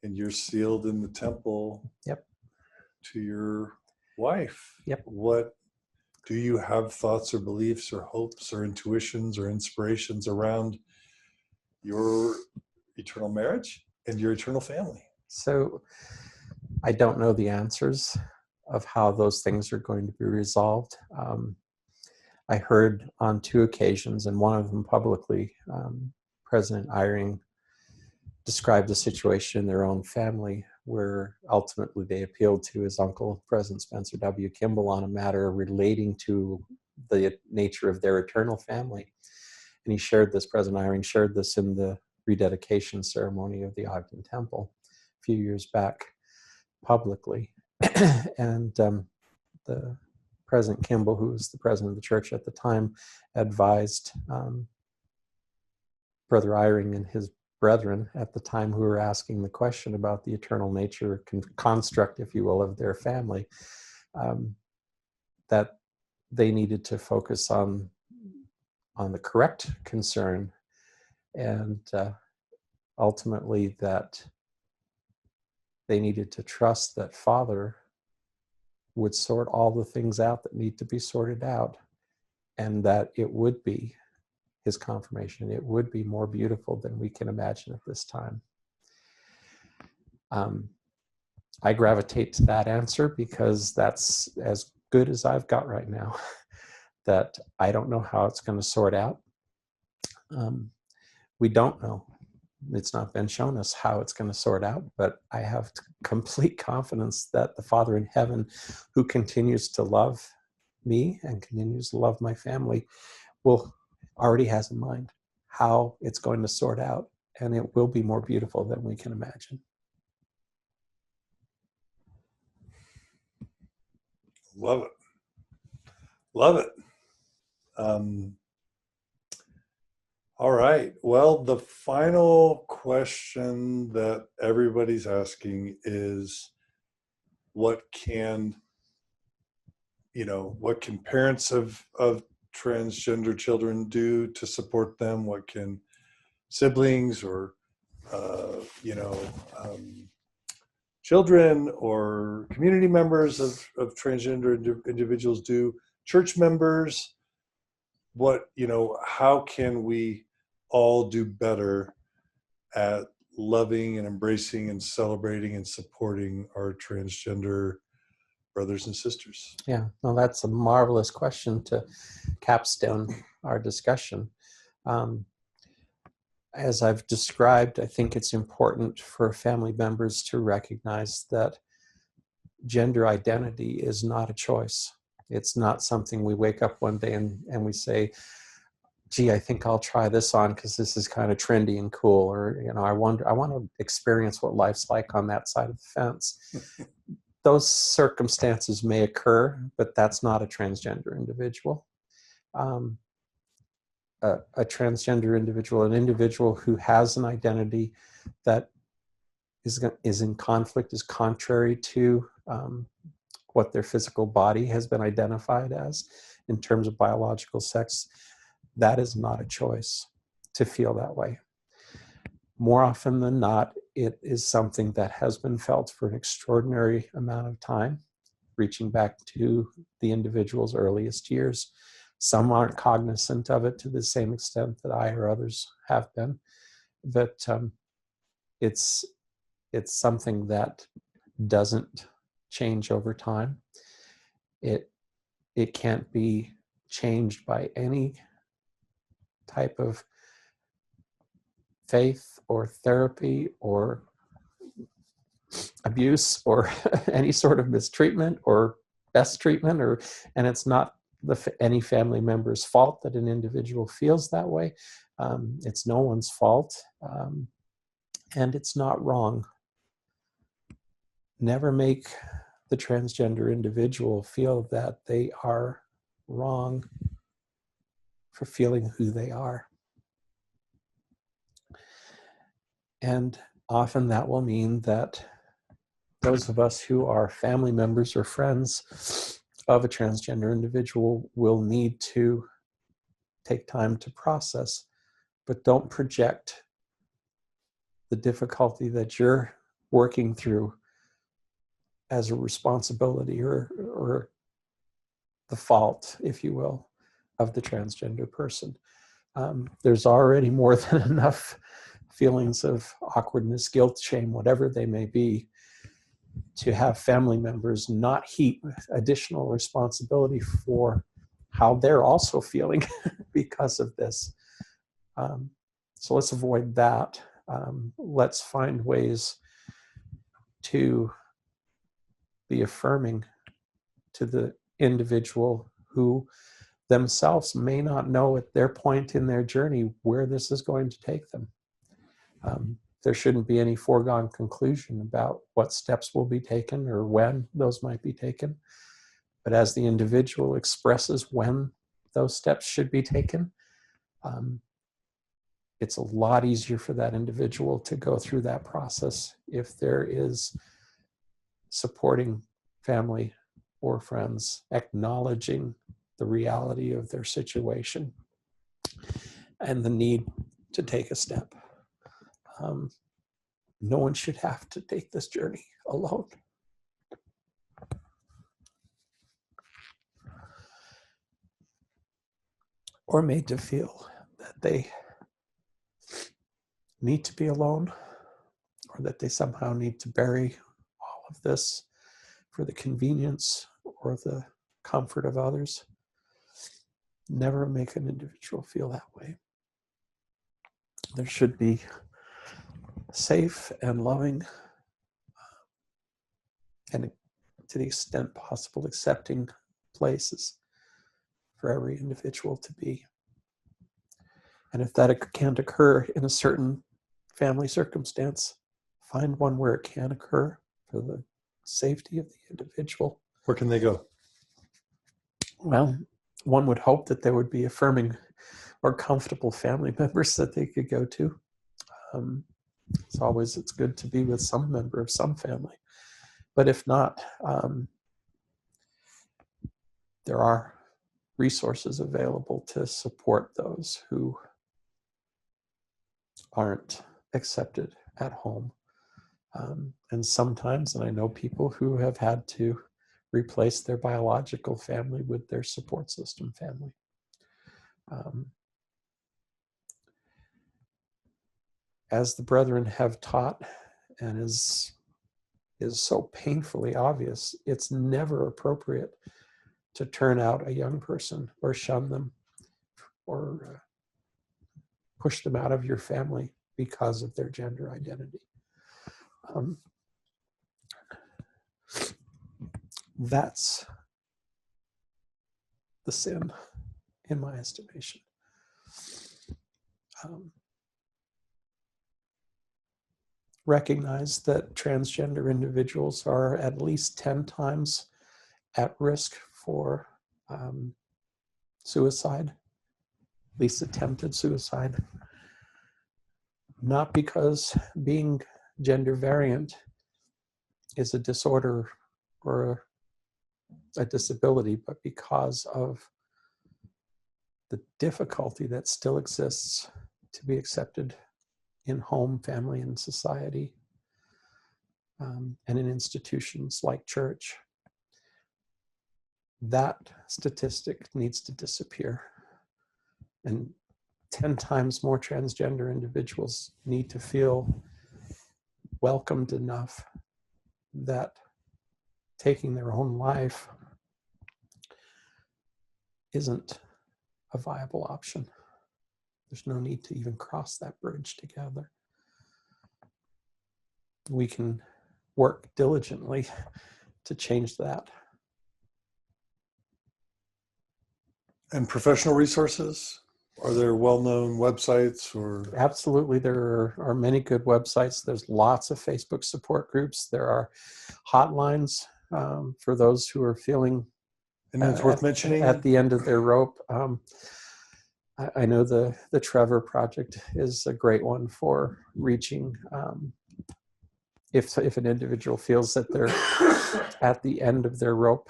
And you're sealed in the temple. Yep. To your wife. Yep. What do you have thoughts or beliefs or hopes or intuitions or inspirations around your eternal marriage and your eternal family? So I don't know the answers of how those things are going to be resolved. I heard on 2 occasions, and one of them publicly, President Eyring described a situation in their own family where ultimately they appealed to his uncle, President Spencer W. Kimball, on a matter relating to the nature of their eternal family. And he shared this, President Eyring shared this in the rededication ceremony of the Ogden Temple a few years back publicly. And the President Kimball, who was the president of the church at the time, advised Brother Eyring and his brethren at the time who were asking the question about the eternal nature construct, if you will, of their family, that they needed to focus on the correct concern, and ultimately that they needed to trust that Father would sort all the things out that need to be sorted out, and that it would be his confirmation. It would be more beautiful than we can imagine at this time. I gravitate to that answer because that's as good as I've got right now. That I don't know how it's going to sort out. We don't know. It's not been shown us how it's going to sort out, but I have complete confidence that the Father in heaven, who continues to love me and continues to love my family, already has in mind how it's going to sort out, and it will be more beautiful than we can imagine. Love it. Love it. All right. Well, the final question that everybody's asking is, what can parents of transgender children do to support them? What can siblings or children or community members of transgender individuals do? Church members? How can we all do better at loving and embracing and celebrating and supporting our transgender brothers and sisters? Yeah, well, that's a marvelous question to capstone our discussion. As I've described, I think it's important for family members to recognize that gender identity is not a choice. It's not something we wake up one day and we say, gee, I think I'll try this on because this is kind of trendy and cool, or I want to experience what life's like on that side of the fence. Those circumstances may occur, but that's not a transgender individual. A transgender individual, an individual who has an identity that is in conflict, is contrary to what their physical body has been identified as in terms of biological sex, that is not a choice to feel that way. More often than not, it is something that has been felt for an extraordinary amount of time, reaching back to the individual's earliest years. Some aren't cognizant of it to the same extent that I or others have been, but it's something that doesn't change over time. It can't be changed by any type of faith or therapy or abuse or any sort of mistreatment or best treatment, and it's not any family member's fault that an individual feels that way. It's no one's fault, and it's not wrong. Never make the transgender individual feel that they are wrong for feeling who they are. And often that will mean that those of us who are family members or friends of a transgender individual will need to take time to process, but don't project the difficulty that you're working through as a responsibility or the fault, if you will, of the transgender person. There's already more than enough feelings of awkwardness, guilt, shame, whatever they may be, to have family members not heap additional responsibility for how they're also feeling because of this. So let's avoid that. Let's find ways to be affirming to the individual who themselves may not know at their point in their journey where this is going to take them. There shouldn't be any foregone conclusion about what steps will be taken or when those might be taken. But as the individual expresses when those steps should be taken, it's a lot easier for that individual to go through that process if there is supporting family or friends acknowledging the reality of their situation and the need to take a step. No one should have to take this journey alone. Or made to feel that they need to be alone, or that they somehow need to bury all of this for the convenience or the comfort of others. Never make an individual feel that way. There should be safe and loving and, to the extent possible, accepting places for every individual to be. And if that can't occur in a certain family circumstance, find one where it can occur for the safety of the individual. Where can they go? Well, one would hope that there would be affirming or comfortable family members that they could go to. It's good to be with some member of some family. But if not, there are resources available to support those who aren't accepted at home. And sometimes, and I know people who have had to replace their biological family with their support system family. As the brethren have taught, and is so painfully obvious, it's never appropriate to turn out a young person or shun them or push them out of your family because of their gender identity. That's the sin, in my estimation. Recognize that transgender individuals are at least 10 times at risk for suicide, at least attempted suicide. Not because being gender variant is a disorder or a disability, but because of the difficulty that still exists to be accepted in home, family, and society, and in institutions like church. That statistic needs to disappear. And 10 times more transgender individuals need to feel welcomed enough that taking their own life isn't a viable option. There's no need to even cross that bridge together. We can work diligently to change that. And professional resources? Are there well-known websites or? Absolutely, there are many good websites. There's lots of Facebook support groups. There are hotlines for those who are feeling And it's worth mentioning at the end of their rope. I know the Trevor Project is a great one for reaching, if an individual feels that they're at the end of their rope,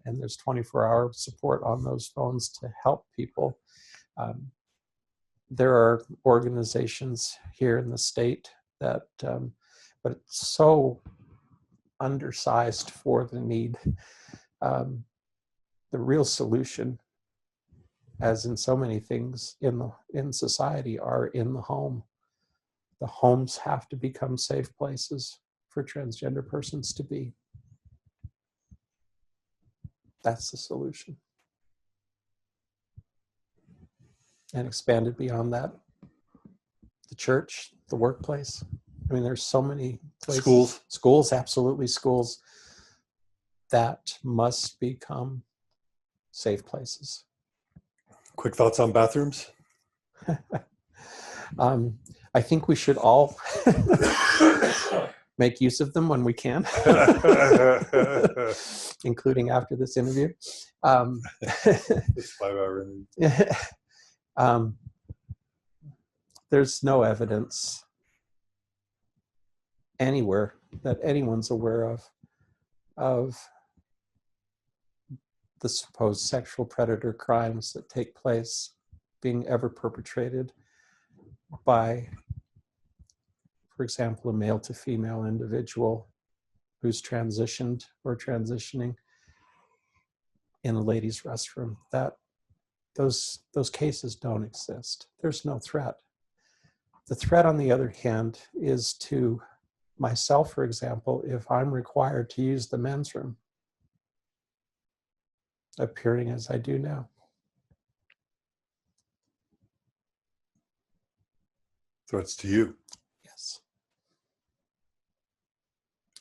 and there's 24-hour support on those phones to help people. There are organizations here in the state that, but it's so undersized for the need. The real solution, as in so many things in society, are in the home. The homes have to become safe places for transgender persons to be. That's the solution. And expanded beyond that, the church, the workplace. I mean, there's so many places. Schools, absolutely, schools that must become safe places. Quick thoughts on bathrooms? I think we should all make use of them when we can, including after this interview. This 5-hour interview. There's no evidence anywhere that anyone's aware of the supposed sexual predator crimes that take place being ever perpetrated by, for example, a male to female individual who's transitioned or transitioning in a ladies' restroom. That those cases don't exist. There's no threat. The threat, on the other hand, is to myself, for example, if I'm required to use the men's room, appearing as I do now. Threats to you. Yes.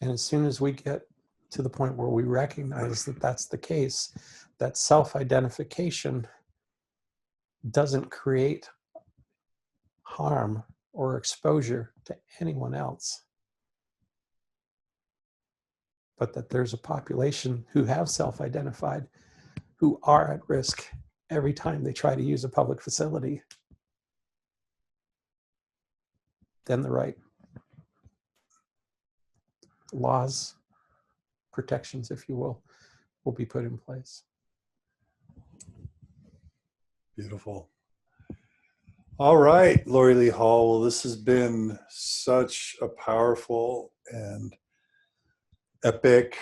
And as soon as we get to the point where we recognize that that's the case, that self-identification doesn't create harm or exposure to anyone else, but that there's a population who have self-identified who are at risk every time they try to use a public facility, then the right laws, protections, if you will be put in place. Beautiful. All right, Laurie Lee Hall. Well, this has been such a powerful and epic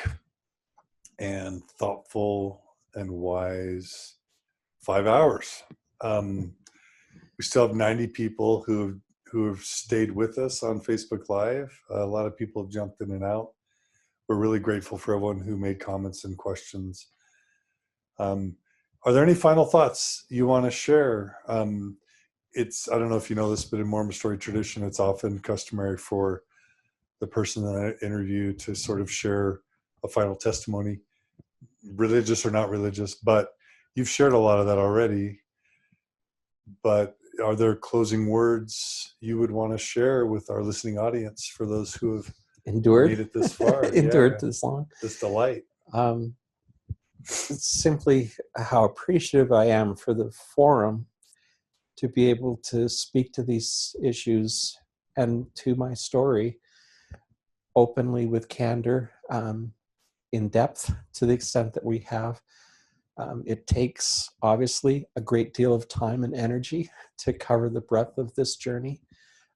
and thoughtful and wise 5 hours. We still have 90 people who have stayed with us on Facebook Live. A lot of people have jumped in and out. We're really grateful for everyone who made comments and questions. Are there any final thoughts you want to share? I don't know if you know this, but in Mormon Story tradition, it's often customary for the person that I interview to sort of share a final testimony, religious or not religious, but you've shared a lot of that already. But are there closing words you would want to share with our listening audience for those who have made it this far? Endured this long. This delight. It's simply how appreciative I am for the forum to be able to speak to these issues and to my story openly, with candor, in depth to the extent that we have. It takes, obviously, a great deal of time and energy to cover the breadth of this journey,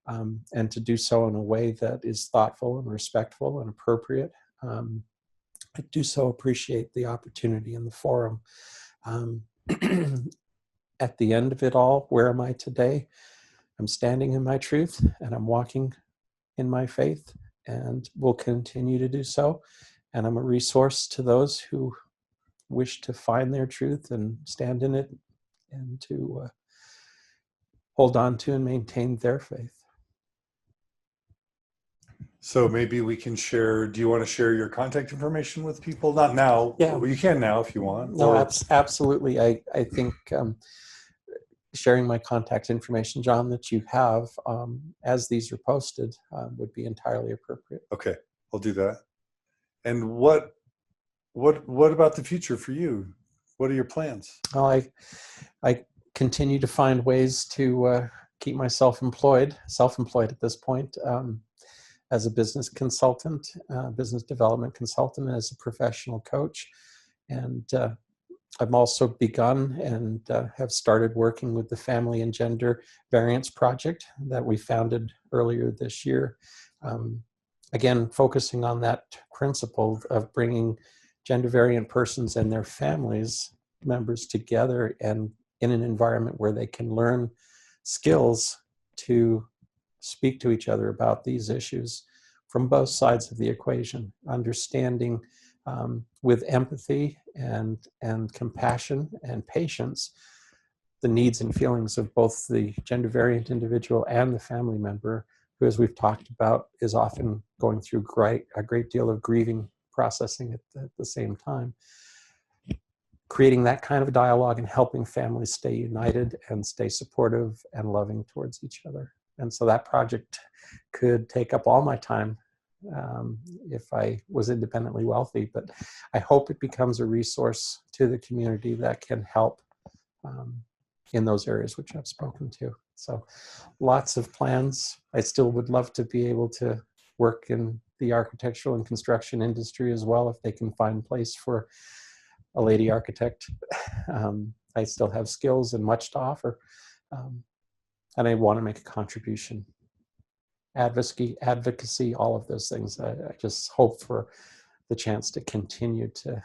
and to do so in a way that is thoughtful and respectful and appropriate. I do so appreciate the opportunity in the forum. At the end of it all, where am I today? I'm standing in my truth, and I'm walking in my faith, and will continue to do so. And I'm a resource to those who wish to find their truth and stand in it, and to hold on to and maintain their faith. So maybe we can share, do you want to share your contact information with people? Not now. Yeah. Well, you can now if you want. No, absolutely. I think sharing my contact information, John, that you have as these are posted would be entirely appropriate. Okay, I'll do that. And what about the future for you? What are your plans? Well, I continue to find ways to keep myself self-employed at this point, as a business consultant, business development consultant, as a professional coach. And I've also begun and have started working with the Family and Gender Variance Project that we founded earlier this year. Again, focusing on that principle of bringing gender variant persons and their families members together and in an environment where they can learn skills to speak to each other about these issues from both sides of the equation, understanding with empathy and compassion and patience the needs and feelings of both the gender variant individual and the family member, who, as we've talked about, is often going through a great deal of grieving processing at the same time. Creating that kind of dialogue and helping families stay united and stay supportive and loving towards each other. And so that project could take up all my time if I was independently wealthy, but I hope it becomes a resource to the community that can help in those areas which I've spoken to. So lots of plans. I still would love to be able to work in the architectural and construction industry as well, if they can find place for a lady architect. I still have skills and much to offer, and I want to make a contribution. Advocacy, all of those things. I just hope for the chance to continue to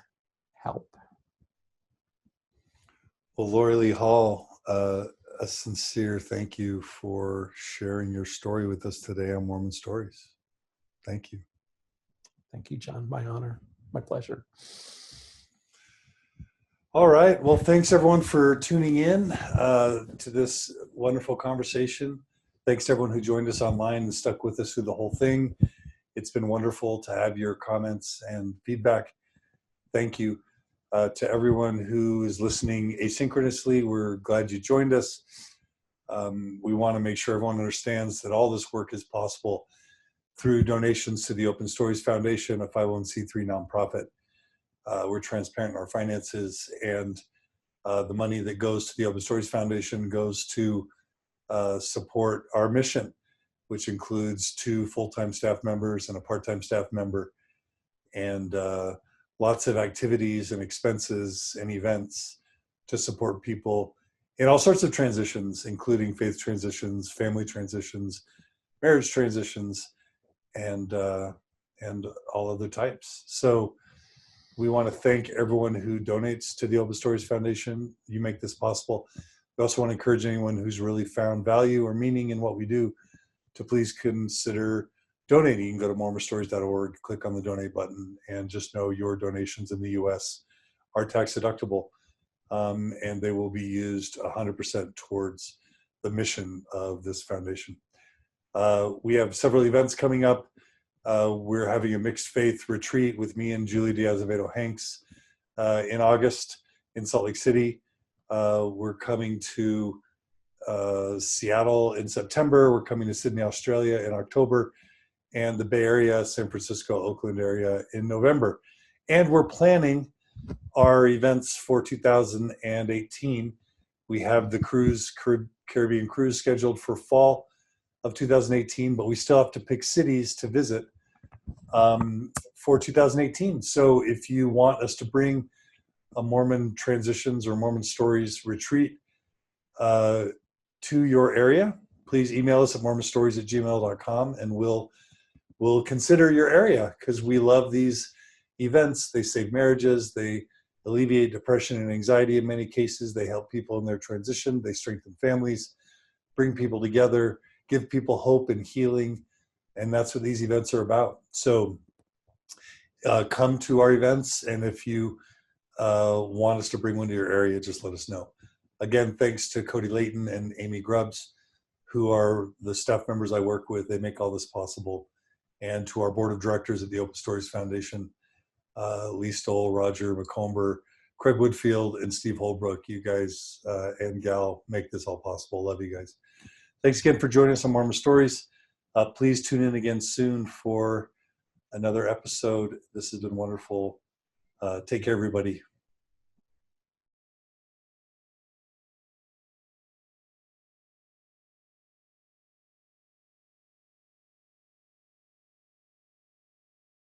help. Well, Laurie Lee Hall, a sincere thank you for sharing your story with us today on Mormon Stories. Thank you. Thank you, John. My honor. My pleasure. All right. Well, thanks everyone for tuning in to this wonderful conversation. Thanks to everyone who joined us online and stuck with us through the whole thing. It's been wonderful to have your comments and feedback. Thank you to everyone who is listening asynchronously. We're glad you joined us. We want to make sure everyone understands that all this work is possible through donations to the Open Stories Foundation, a 501c3 nonprofit. We're transparent in our finances, and the money that goes to the Open Stories Foundation goes to support our mission, which includes 2 full-time staff members and a part-time staff member, and lots of activities and expenses and events to support people in all sorts of transitions, including faith transitions, family transitions, marriage transitions, and all other types. So we want to thank everyone who donates to the Open Stories Foundation. You make this possible. We also want to encourage anyone who's really found value or meaning in what we do to please consider donating. You can go to mormonstories.org, click on the donate button, and just know your donations in the US are tax deductible, and they will be used 100% towards the mission of this foundation. We have several events coming up. We're having a mixed faith retreat with me and Julie Diaz-Avedo-Hanks in August in Salt Lake City. We're coming to Seattle in September. We're coming to Sydney, Australia in October, and the Bay Area, San Francisco, Oakland area in November. And we're planning our events for 2018. We have the Caribbean cruise scheduled for fall of 2018, but we still have to pick cities to visit for 2018. So if you want us to bring a Mormon Transitions or Mormon Stories retreat to your area, please email us at mormonstories@gmail.com, and we'll consider your area, because we love these events. They save marriages, they alleviate depression and anxiety in many cases, they help people in their transition, they strengthen families, bring people together, give people hope and healing, and that's what these events are about. So come to our events, and if you want us to bring one to your area, just let us know. Again, thanks to Cody Layton and Amy Grubbs, who are the staff members I work with. They make all this possible. And to our board of directors at the Open Stories Foundation, Lee Stoll, Roger McComber, Craig Woodfield, and Steve Holbrook. You guys and gal make this all possible. Love you guys. Thanks again for joining us on Mormon Stories. Please tune in again soon for another episode. This has been wonderful. Take care, everybody.